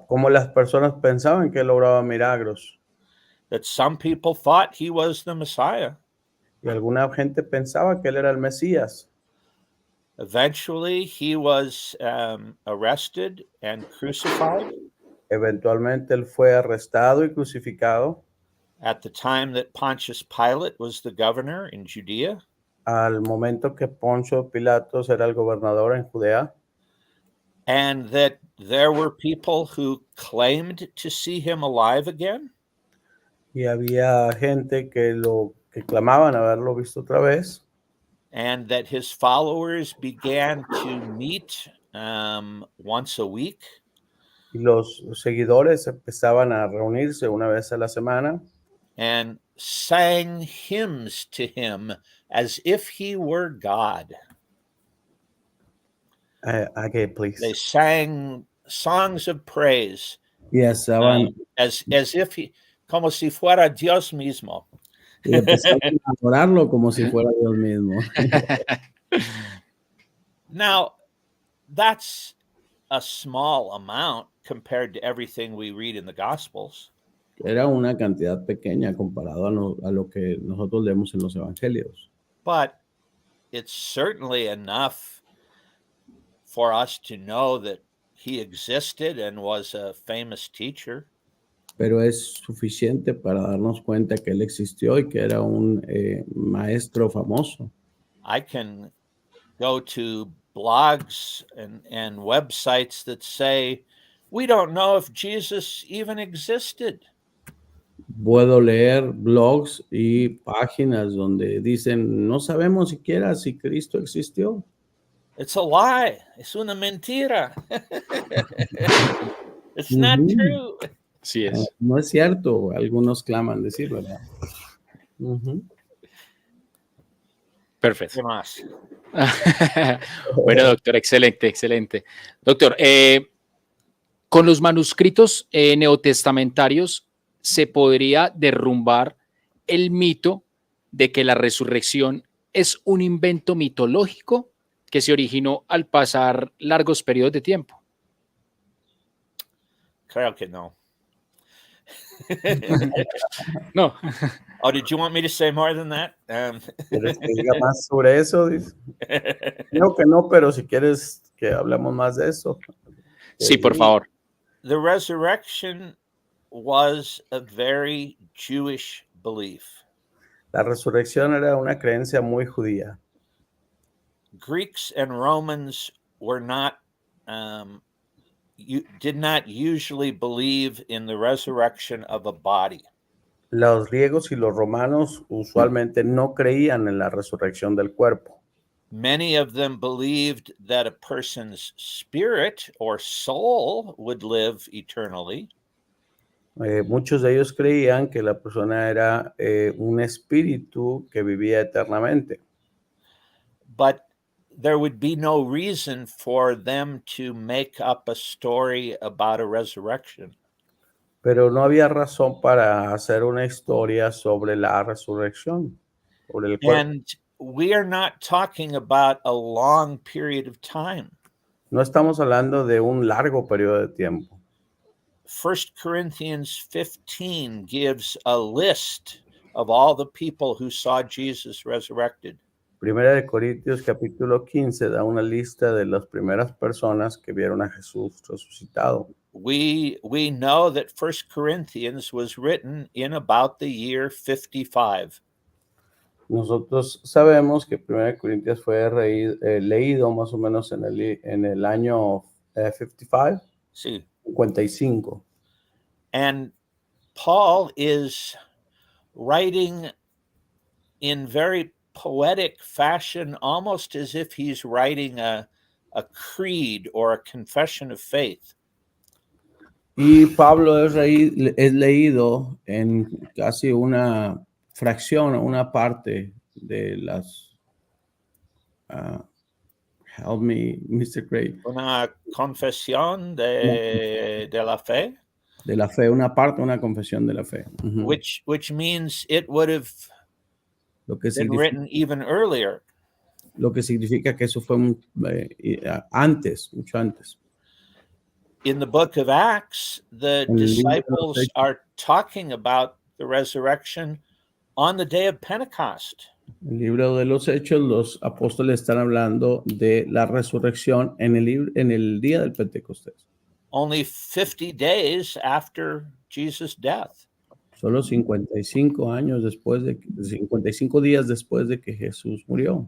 Cómo las personas pensaban que él obraba milagros. That some people thought he was the Messiah. Y alguna gente pensaba que él era el Mesías. Eventually, he was arrested and crucified. Eventualmente él fue arrestado y crucificado. At the time that Pontius Pilate was the governor in Judea. Al momento que Poncio Pilatos era el gobernador en Judea. And that there were people who claimed to see him alive again. Y había gente que clamaban haberlo visto otra vez. And that his followers began to meet once a week. Y los seguidores empezaban a reunirse una vez a la semana. And sang hymns to him as if he were God. Again, please. They sang songs of praise. Yes, as if he, como si fuera Dios mismo. Y empezaron a adorarlo como si fuera Dios mismo. Now, that's a small amount compared to everything we read in the Gospels. Era una cantidad pequeña comparado a lo que nosotros leemos en los evangelios. But it's certainly enough for us to know that he existed and was a famous teacher. Pero es suficiente para darnos cuenta que él existió y que era un maestro famoso. I can go to blogs and websites that say, we don't know if Jesus even existed. Puedo leer blogs y páginas donde dicen, no sabemos siquiera si Cristo existió. It's a lie. Es una mentira. It's not true. Sí es. No es cierto. Algunos claman decir, ¿verdad? Perfecto. ¿Qué más? Bueno, doctor, excelente, excelente. Doctor, con los manuscritos neotestamentarios se podría derrumbar el mito de que la resurrección es un invento mitológico que se originó al pasar largos periodos de tiempo. Creo que no. No. Oh, did you want me to say more than that? ¿Quieres que diga más sobre eso? Creo que no, pero si quieres que hablemos más de eso. Sí, por favor. The resurrection was a very Jewish belief. La resurrección era una creencia muy judía. Greeks and Romans were not, did not usually believe in the resurrection of a body. Los griegos y los romanos usualmente no creían en la resurrección del cuerpo. Many of them believed that a person's spirit or soul would live eternally. Muchos de ellos creían que la persona era un espíritu que vivía eternamente. But there would be no reason for them to make up a story about a resurrection. Pero no había razón para hacer una historia sobre la resurrección, sobre el cuerpo. And we are not talking about a long period of time. No estamos hablando de un largo periodo de tiempo. 1 Corinthians 15 gives a list of all the people who saw Jesus resurrected. Primera de Corintios capítulo 15 da una lista de las primeras personas que vieron a Jesús resucitado. We know that 1 Corinthians was written in about the year 55. Nosotros sabemos que Primera de Corintios fue leído más o menos en el año 55, See, 55. and Paul is writing in very poetic fashion, almost as if he's writing a creed or a confession of faith. Y Pablo es leído en casi una fracción, una parte de las... help me, Mr. Craig. Una confesión de la fe, De la fe, una parte, una confesión de la fe. Ujú. which means it would have Lo que been significa, written even earlier. lo que significa que eso fue antes, mucho antes. In the book of Acts, the En el libro de los disciples Hechos. are talking about the resurrection on the day of Pentecost. En el libro de los Hechos, los apóstoles están hablando de la resurrección en el día del Pentecostés. Only 50 days after Jesus' death. Solo 55 días después de que Jesús murió.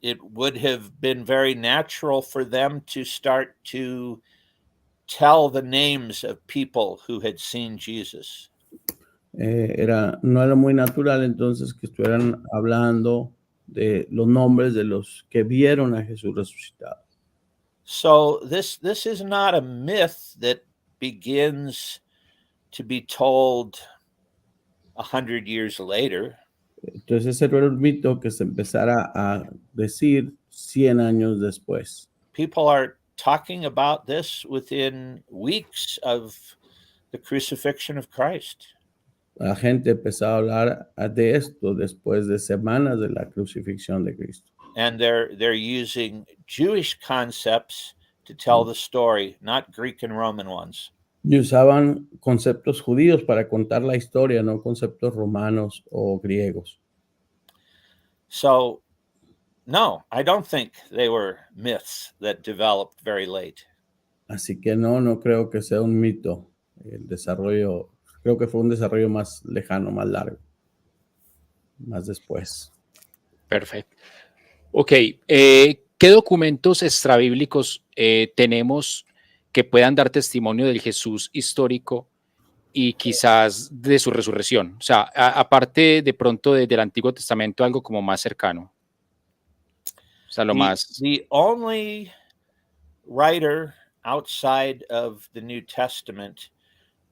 It would have been very natural for them to start to tell the names of people who had seen Jesus. No era muy natural entonces que estuvieran hablando de los nombres de los que vieron a Jesús resucitado. So this is not a myth that begins to be told 100 years later. Entonces ese era un mito que se empezara a decir 100 años después. People are talking about this within weeks of the crucifixion of Christ. La gente empezó a hablar de esto después de semanas de la crucifixión de Cristo. And they're using Jewish concepts to tell the story, not Greek and Roman ones. Y usaban conceptos judíos para contar la historia, no conceptos romanos o griegos. So, no, I don't think they were myths that developed very late. Así que no creo que sea un mito. El desarrollo, creo que fue un desarrollo más lejano, más largo, más después. Perfecto. Ok, ¿qué documentos extrabíblicos tenemos que puedan dar testimonio del Jesús histórico y quizás de su resurrección? O sea, aparte de pronto del Antiguo Testamento, algo como más cercano. O sea, The only writer outside of the New Testament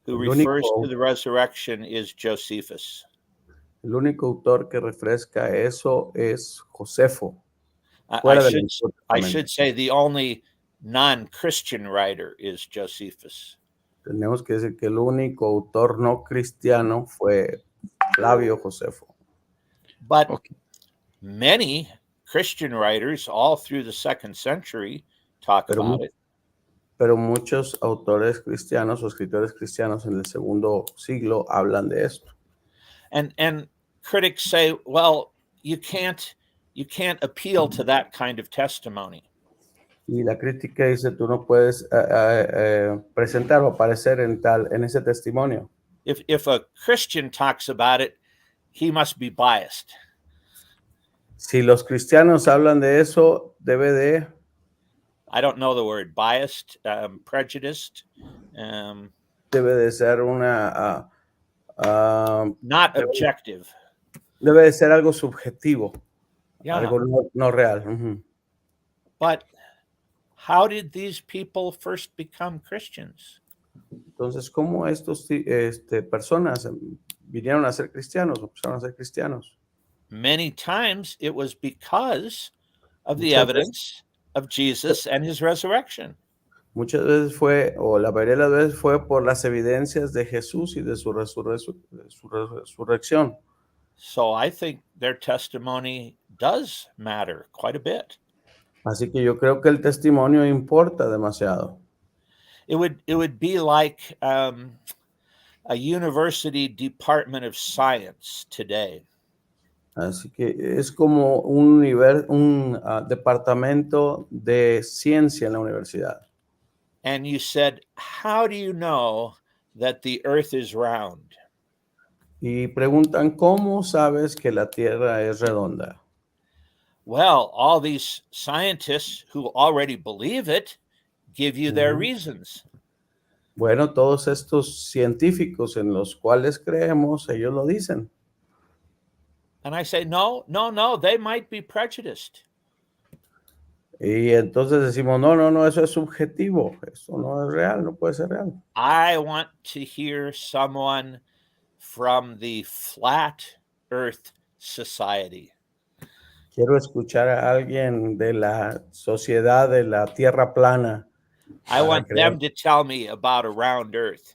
who refers to the resurrection is Josephus. El único autor que refresca eso es Josefo. I should say the only non-Christian writer is Josephus. Tenemos que decir que el único autor no cristiano fue Flavio Josefo. But many Christian writers all through the 2nd century talk about it. Pero muchos autores cristianos o escritores cristianos en el 2º siglo hablan de esto. And critics say, well, you can't appeal to that kind of testimony. Y la crítica dice, tú no puedes presentar o aparecer en ese testimonio. If a Christian talks about it, he must be biased. Si los cristianos hablan de eso, debe de... I don't know the word, biased, prejudiced. Debe de ser una... not objective. Debe de ser algo subjetivo. Yeah. Algo no real. Uh-huh. But how did these people first become Christians? Entonces, ¿cómo estas personas vinieron a ser cristianos o empezaron a ser cristianos? Many times it was because of the evidence of Jesus and his resurrection. Muchas veces fue, o la mayoría de las veces fue por las evidencias de Jesús y de su resurrección. So I think their testimony does matter quite a bit. Así que yo creo que el testimonio importa demasiado. It would be like a university department of science today. Así que es como un departamento de ciencia en la universidad. And you said, how do you know that the earth is round? Y preguntan, ¿cómo sabes que la Tierra es redonda? Well, all these scientists who already believe it give you their Ujú. reasons. Bueno, todos estos científicos en los cuales creemos, ellos lo dicen. And I say, no, they might be prejudiced. Y entonces decimos, no, eso es subjetivo, eso no es real, no puede ser real. I want to hear someone from the flat earth society. Quiero escuchar a alguien de la sociedad de la Tierra plana. I want them to tell me about a round earth.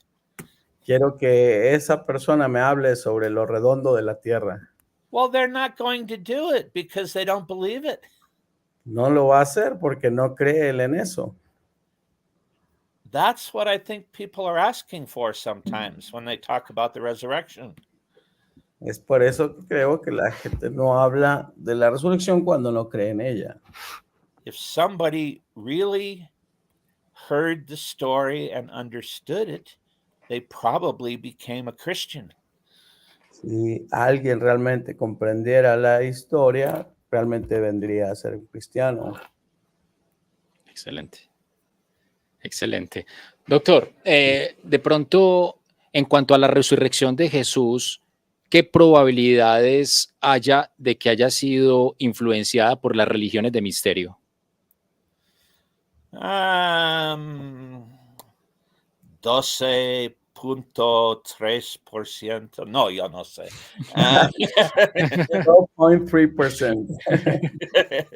Quiero que esa persona me hable sobre lo redondo de la Tierra. Well, they're not going to do it because they don't believe it. No lo va a hacer porque no cree él en eso. That's what I think people are asking for sometimes when they talk about the resurrection. Es por eso que creo que la gente no habla de la resurrección cuando no cree en ella. If somebody really heard the story and understood it, they probably became a Christian. Si alguien realmente comprendiera la historia, realmente vendría a ser un cristiano. Excelente. Excelente. Doctor, de pronto, en cuanto a la resurrección de Jesús, ¿qué probabilidades haya de que haya sido influenciada por las religiones de misterio? 12.3%. No, yo no sé. 12.3%.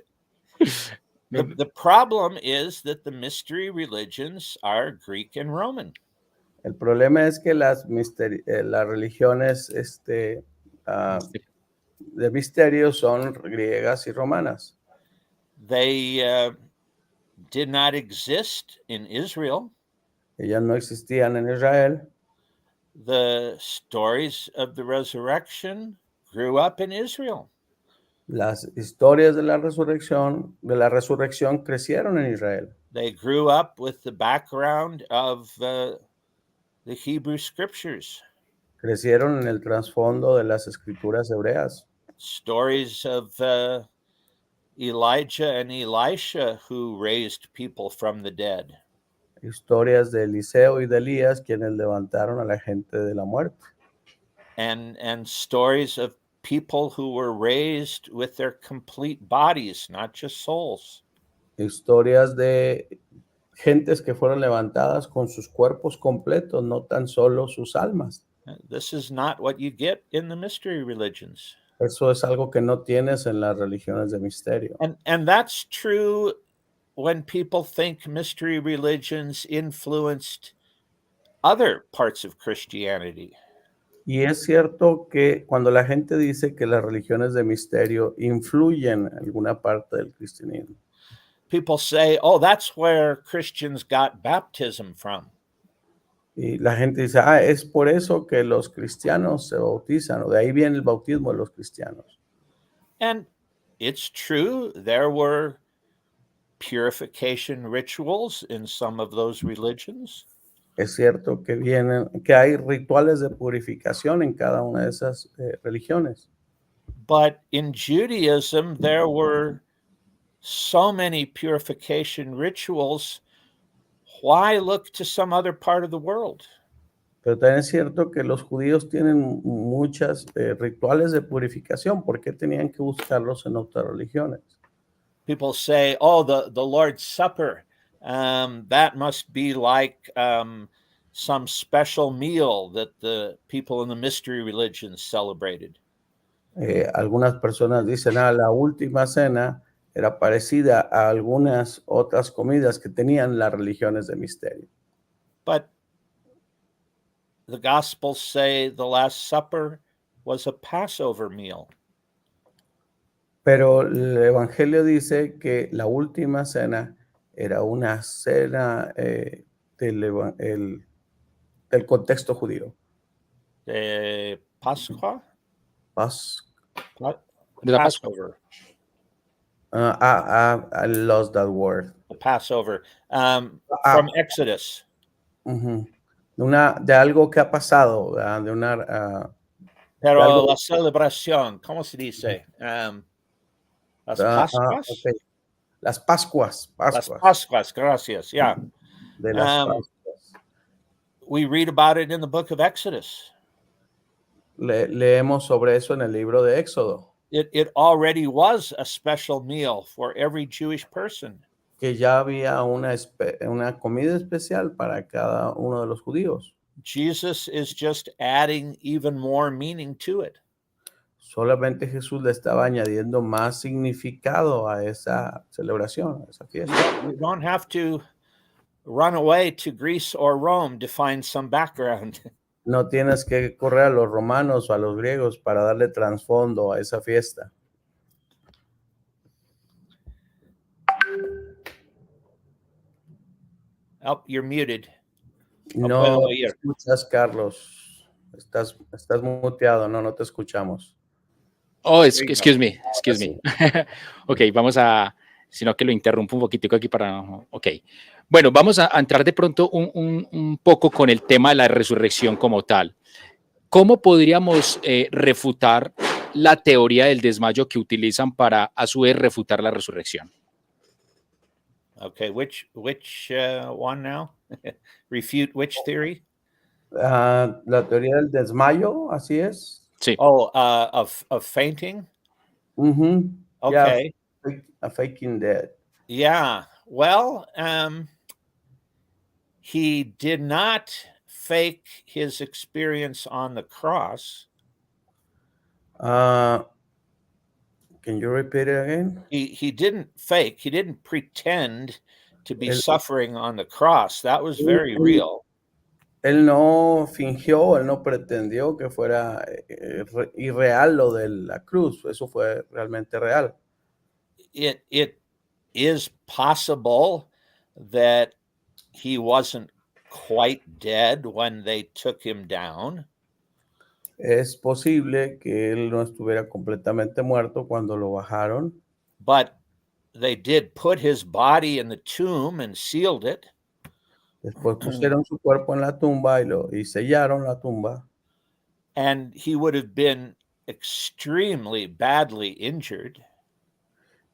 The problem is that the mystery religions are Greek and Roman. El problema es que las religiones de misterio son griegas y romanas. They did not exist in Israel. Ellas no existían en Israel. The stories of the resurrection grew up in Israel. Las historias de la resurrección crecieron en Israel. They grew up with the background of the Hebrew scriptures. Crecieron en el trasfondo de las escrituras hebreas. Stories of Elijah and Elisha who raised people from the dead. Historias de Eliseo y de Elías, quienes levantaron a la gente de la muerte. And stories of people who were raised with their complete bodies, not just souls. Historias de gentes que fueron levantadas con sus cuerpos completos, no tan solo sus almas. This is not what you get in the mystery religions. Eso es algo que no tienes en las religiones de misterio. And that's true when people think mystery religions influenced other parts of Christianity. Y es cierto que cuando la gente dice que las religiones de misterio influyen en alguna parte del cristianismo, People say, oh, that's where Christians got baptism from. y la gente dice, es por eso que los cristianos se bautizan, o de ahí viene el bautismo de los cristianos. And it's true, there were purification rituals in some of those religions. Es cierto que hay rituales de purificación en cada una de esas religiones. But in Judaism, there were so many purification rituals. Why look to some other part of the world? Pero también es cierto que los judíos tienen muchos rituales de purificación. ¿Por qué tenían que buscarlos en otras religiones? People say, oh, the Lord's Supper, that must be like some special meal that the people in the mystery religions celebrated. Algunas personas dicen, la última cena era parecida a algunas otras comidas que tenían las religiones de misterio. But the Gospels say the Last Supper was a Passover meal. Pero el Evangelio dice que la última cena era una cena del contexto judío. Pascua? Pas- De la Pascua. Passover. I lost that word. The Passover. From Ah, Exodus. ujú. De algo que ha pasado, ¿verdad? De Pero algo. la celebración, ¿cómo se dice? Las Pascuas? Ok. Las Pascuas, Las Pascuas, gracias. Yeah. de las Um, Pascuas. We read about it in the book of Exodus. Leemos sobre eso en el libro de Éxodo, It already was a special meal for every Jewish person. que ya había una comida especial para cada uno de los judíos. Jesus is just adding even more meaning to it. Solamente Jesús le estaba añadiendo más significado a esa celebración, a esa fiesta. You don't have to run away to Greece or Rome to find some background. No tienes que correr a los romanos o a los griegos para darle trasfondo a esa fiesta. Oh, you're muted. No puedo te oír. escuchas, Carlos. Estás muteado, no te escuchamos. Oh, excuse me. Ok, vamos a, sino que lo interrumpo un poquitico aquí para, ok. Bueno, vamos a entrar de pronto un poco con el tema de la resurrección como tal. ¿Cómo podríamos refutar la teoría del desmayo que utilizan para, a su vez, refutar la resurrección? Okay, which one now? Refute which theory? La teoría del desmayo, así es. Sí. Oh, of fainting? Okay. Yeah, a faking dead. Yeah. Well, he did not fake his experience on the cross. Can you repeat it again? He didn't fake. He didn't pretend to be suffering on the cross. That was very real. Él no fingió, él no pretendió que fuera irreal lo de la cruz. Eso fue realmente real. It is possible that he wasn't quite dead when they took him down. Es posible que él no estuviera completamente muerto cuando lo bajaron. But they did put his body in the tomb and sealed it. Después pusieron su cuerpo en la tumba y sellaron la tumba. And he would have been extremely badly injured.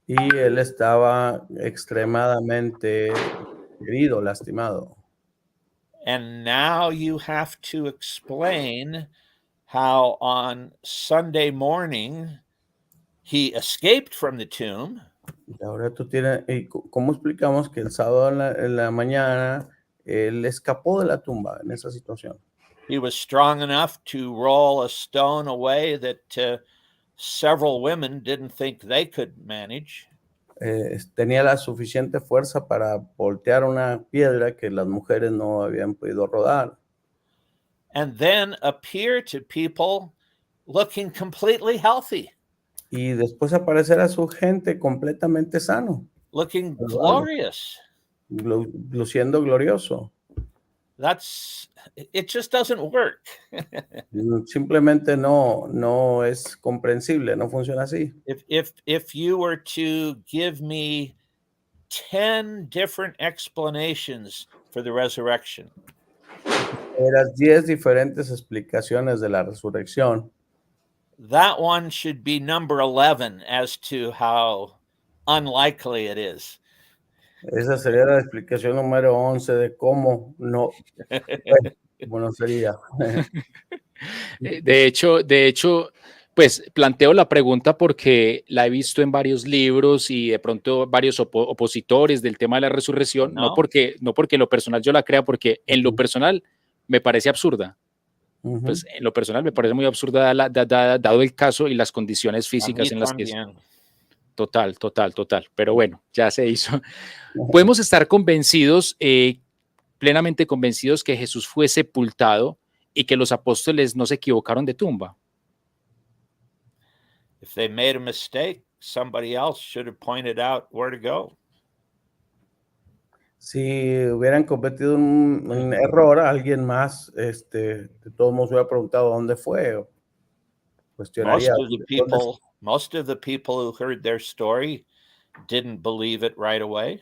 Y él estaba extremadamente herido, lastimado. And now you have to explain how on Sunday morning he escaped from the tomb. Y ahora tú tienes, ¿cómo explicamos que el sábado en la mañana él escapó de la tumba en esa situación? He was strong enough to roll a stone away that several women didn't think they could manage. Tenía la suficiente fuerza para voltear una piedra que las mujeres no habían podido rodar. And then appear to people looking completely healthy. Y después aparecer a su gente completamente sano. Looking glorious. Luciendo glorioso. It just doesn't work. Simplemente no es comprensible, no funciona así. If you were to give me 10 different explanations for the resurrection. Eran 10 diferentes explicaciones de la resurrección. That one should be number 11 as to how unlikely it is. Esa sería la explicación número 11 de cómo no sería. De hecho, pues planteo la pregunta porque la he visto en varios libros y de pronto varios opositores del tema de la resurrección, no porque en lo personal yo la crea, porque en lo personal me parece absurda. Pues en lo personal me parece muy absurda dado el caso y las condiciones físicas en las que... Total. Pero bueno, ya se hizo. Podemos estar convencidos, plenamente convencidos que Jesús fue sepultado y que los apóstoles no se equivocaron de tumba. If they made a mistake, somebody else should have pointed out where to go. Si hubieran cometido un error, alguien más, de todos modos hubiera preguntado dónde fue, o cuestionaría. Most of the people who heard their story didn't believe it right away.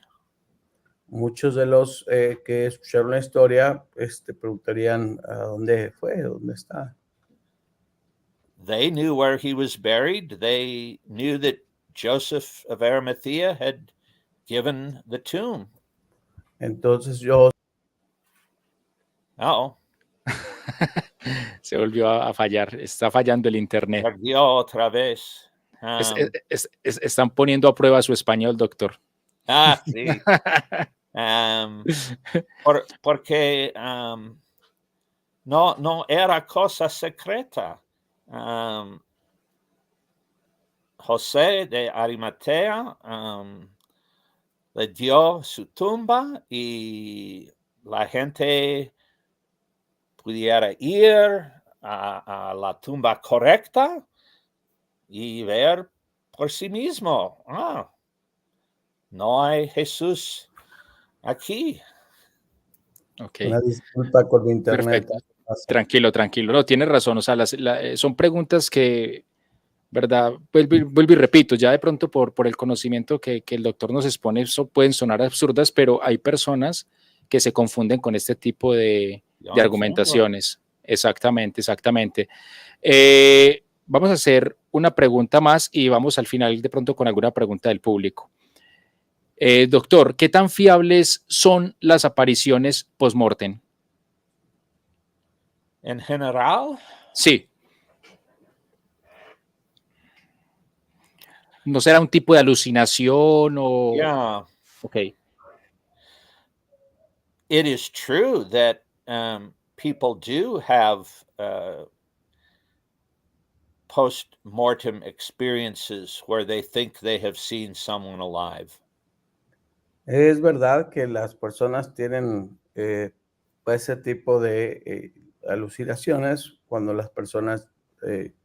Muchos de los que escucharon la historia, preguntarían a dónde fue, dónde está. They knew where he was buried. They knew that Joseph of Arimathea had given the tomb. Entonces yo... Oh. Se volvió a fallar. Está fallando el internet. Perdió otra vez. Están poniendo a prueba su español, doctor. Sí. Porque no era cosa secreta. José de Arimatea le dio su tumba y la gente pudiera ir a la tumba correcta y ver por sí mismo. No hay Jesús aquí. Okay. Una disculpa con mi internet. Perfecto. Tranquilo. No, tienes razón. O sea, son preguntas que, ¿verdad? Vuelvo y repito, ya de pronto por el conocimiento que el doctor nos expone, eso pueden sonar absurdas, pero hay personas que se confunden con este tipo de argumentaciones. Exactamente. Vamos a hacer una pregunta más y vamos al final de pronto con alguna pregunta del público. Doctor, ¿qué tan fiables son las apariciones post-mortem? ¿En general? Sí. ¿No será un tipo de alucinación o...? Yeah. Okay. It is true that people do have post-mortem experiences where they think they have seen someone alive. Es verdad que las personas tienen ese tipo de alucinaciones cuando las personas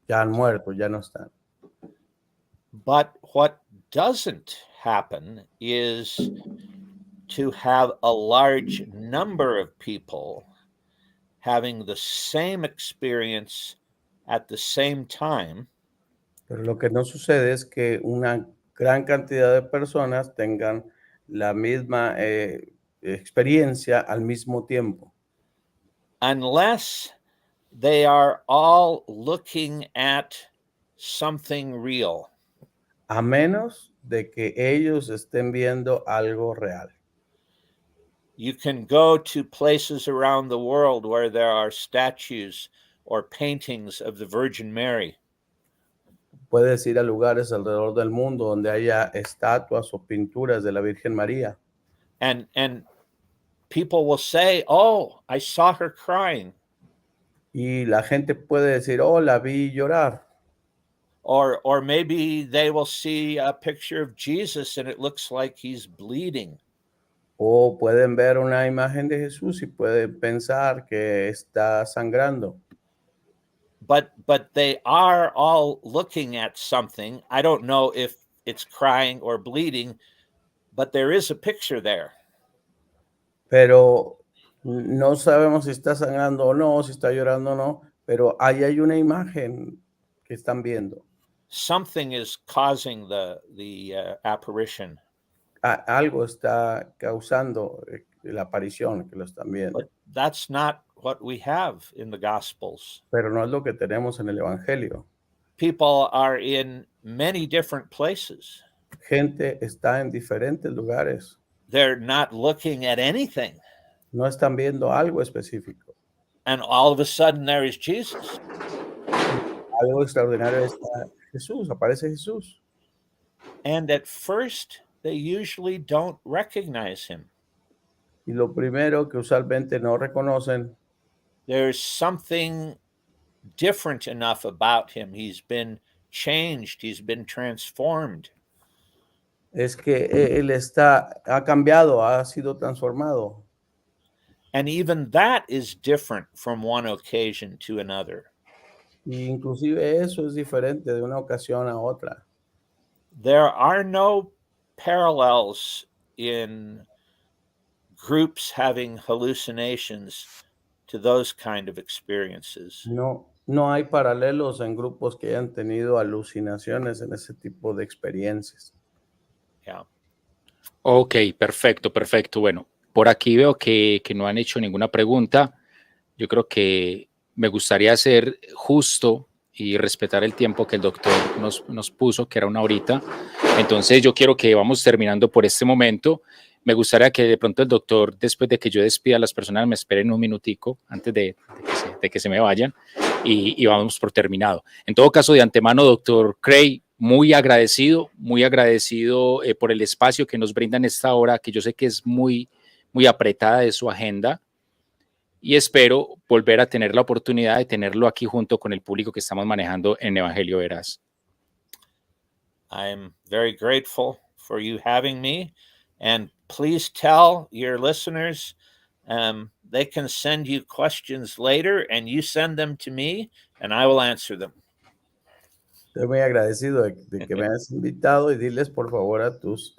ya han muerto, ya no están. But what doesn't happen is to have a large number of people having the same experience at the same time. Pero lo que no sucede es que una gran cantidad de personas tengan la misma experiencia al mismo tiempo. Unless they are all looking at something real. A menos de que ellos estén viendo algo real. You can go to places around the world where there are statues or paintings of the Virgin Mary. Puedes ir a lugares alrededor del mundo donde haya estatuas o pinturas de la Virgen María. And people will say, "Oh, I saw her crying." Y la gente puede decir, oh, la vi llorar. Or maybe they will see a picture of Jesus and it looks like he's bleeding. O pueden ver una imagen de Jesús y pueden pensar que está sangrando. But they are all looking at something. I don't know if it's crying or bleeding, but there is a picture there. Pero no sabemos si está sangrando o no, si está llorando o no, pero ahí hay una imagen que están viendo. Something is causing the apparition. Algo está causando la aparición que lo están viendo. But that's not what we have in the Gospels. Pero no es lo que tenemos en el Evangelio. People are in many different places. Gente está en diferentes lugares. They're not looking at anything. No están viendo algo específico. And all of a sudden there is Jesus. Algo extraordinario está Jesús, aparece Jesús. And at first they usually don't recognize him. Y lo primero que usualmente no reconocen, there's something different enough about him. He's been changed. He's been transformed. es que él ha cambiado, ha sido transformado. And even that is different from one occasion to another. Y inclusive eso es diferente de una ocasión a otra. there are no parallels in groups having hallucinations to those kind of experiences. No hay paralelos en grupos que hayan tenido alucinaciones en ese tipo de experiencias. Yeah. Ok, perfecto, perfecto. Bueno, por aquí veo que no han hecho ninguna pregunta. Yo creo que me gustaría ser justo y respetar el tiempo que el doctor nos puso, que era 1 horita. Entonces yo quiero que vamos terminando por este momento. Me gustaría que de pronto el doctor, después de que yo despida a las personas, me esperen un minutico antes de que se me vayan y vamos por terminado. En todo caso, de antemano, doctor Craig, muy agradecido por el espacio que nos brindan esta hora, que yo sé que es muy, muy apretada de su agenda. Y espero volver a tener la oportunidad de tenerlo aquí junto con el público que estamos manejando en Evangelio Veraz. I'm very grateful for you having me, and please tell your listeners they can send you questions later, and you send them to me, and I will answer them. Estoy muy agradecido de que me hayas invitado y diles por favor a tus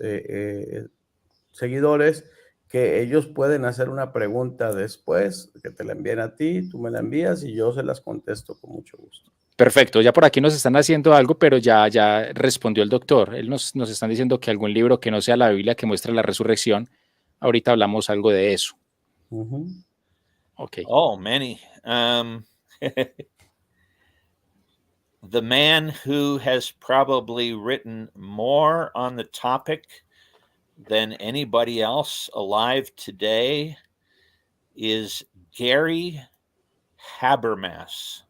seguidores que ellos pueden hacer una pregunta después, que te la envíen a ti, tú me la envías y yo se las contesto con mucho gusto. Perfecto, ya por aquí nos están haciendo algo, pero ya respondió el doctor. Él nos están diciendo que algún libro que no sea la Biblia que muestre la resurrección. Ahorita hablamos algo de eso. Uh-huh. Ok. Oh, many. The man who has probably written more on the topic than anybody else alive today is Gary Habermas.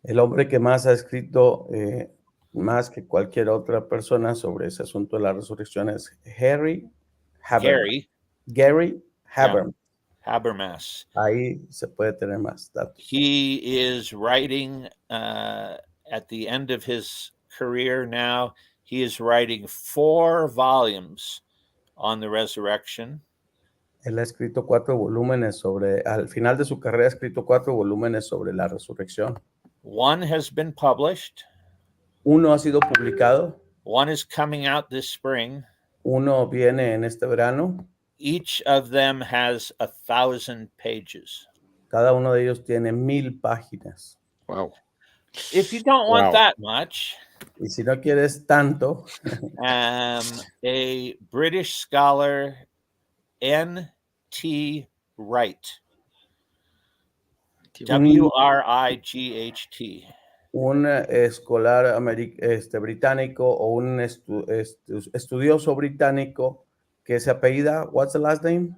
El hombre que más ha escrito, más que cualquier otra persona sobre ese asunto de la resurrección es Gary Habermas. Gary Habermas. Yeah, Habermas. Ahí se puede tener más datos. He is writing at the end of his career now. He is writing 4 volumes on the resurrection. Él ha escrito 4 volúmenes al final de su carrera ha escrito 4 volúmenes sobre la resurrección. One has been published. Uno ha sido publicado. One is coming out this spring. Uno viene en este verano. Each of them has 1,000 pages. Cada uno de ellos tiene 1,000 páginas. Wow. If you don't want that much, y si no quieres tanto, a British scholar, N.T. Wright, W-R-I-G-H-T. Un escolar británico o un estudioso británico que se apellida, what's the last name?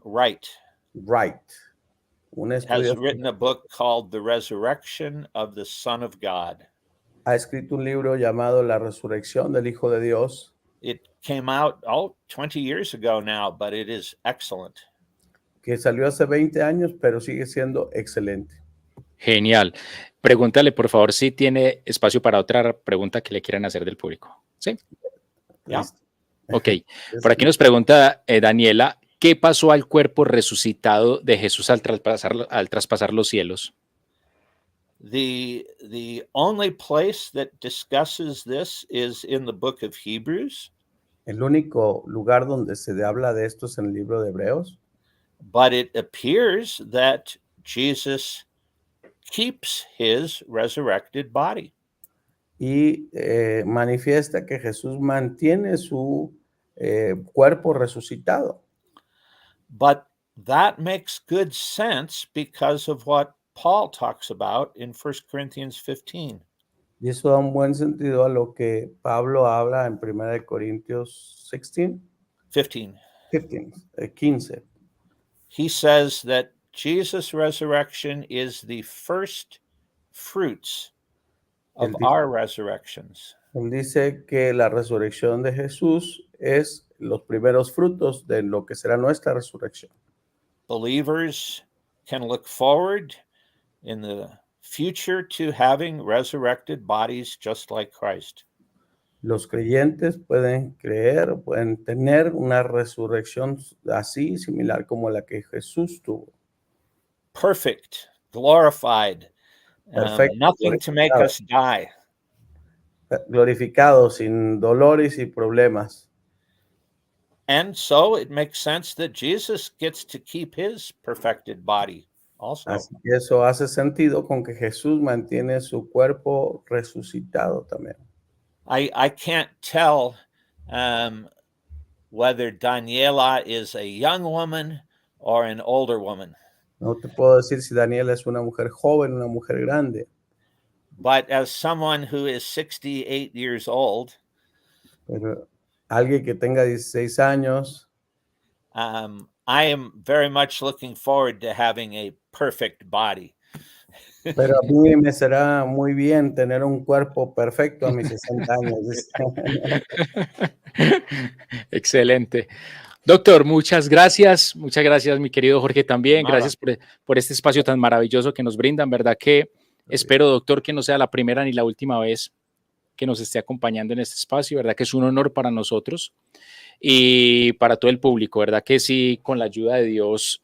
Wright. Wright. Has written a book called The Resurrection of the Son of God. Ha escrito un libro llamado La Resurrección del Hijo de Dios. It came out 20 years ago now, but it is excellent. Que salió hace 20 años, pero sigue siendo excelente. Genial. Pregúntale, por favor, si tiene espacio para otra pregunta que le quieran hacer del público. ¿Sí? ¿Ya? Ok. Por aquí nos pregunta Daniela, ¿qué pasó al cuerpo resucitado de Jesús al traspasar los cielos? The only place that discusses this is in the book of Hebrews. El único lugar donde se habla de esto es en el libro de Hebreos. But it appears that Jesus keeps his resurrected body. Y manifiesta que Jesús mantiene su cuerpo resucitado. But that makes good sense because of what Paul talks about in 1 Corinthians 15. Y eso da un buen sentido a lo que Pablo habla en 1 Corintios 15. He says that Jesus' resurrection is the first fruits of our resurrections. Él dice que la resurrección de Jesús es los primeros frutos de lo que será nuestra resurrección. Believers can look forward in the future to having resurrected bodies just like Christ. Los creyentes pueden tener una resurrección así, similar como la que Jesús tuvo. Perfect, glorified, nothing to make us die. glorificado, sin dolores y problemas. And so it makes sense that Jesus gets to keep his perfected body also. Así que eso hace sentido con que Jesús mantiene su cuerpo resucitado también. I can't tell whether Daniela is a young woman or an older woman. No te puedo decir si Daniela es una mujer joven, una mujer grande, But as someone who is 68 years old, pero alguien que tenga 16 años, I am very much looking forward to having a perfect body. pero a mí me será muy bien tener un cuerpo perfecto a mis 60 años. Excelente. Doctor, muchas gracias, mi querido Jorge también. Nada. Gracias por este espacio tan maravilloso que nos brindan, ¿verdad? Que espero, doctor, que no sea la primera ni la última vez que nos esté acompañando en este espacio, ¿verdad? Que es un honor para nosotros y para todo el público, ¿verdad? Que sí, con la ayuda de Dios,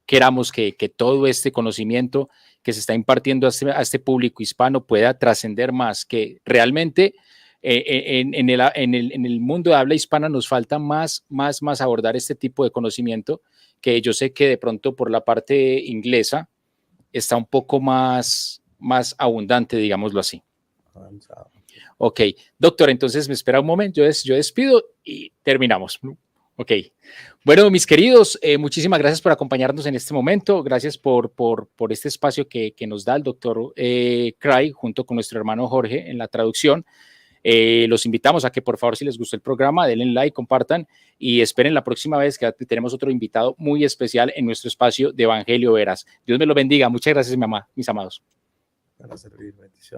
queramos que todo este conocimiento que se está impartiendo a este público hispano pueda trascender más, que realmente en el mundo de habla hispana nos falta más abordar este tipo de conocimiento, que yo sé que de pronto por la parte inglesa está un poco más abundante, digámoslo así. Ok, doctor, entonces me espera un momento, yo despido y terminamos. Ok, bueno, mis queridos, muchísimas gracias por acompañarnos en este momento, gracias por este espacio que nos da el doctor Craig junto con nuestro hermano Jorge en la traducción. Los invitamos a que por favor, si les gustó el programa, denle like, compartan y esperen la próxima vez que tenemos otro invitado muy especial en nuestro espacio de Evangelio Veraz. Dios me lo bendiga, muchas gracias mis amados. Para servir, bendición.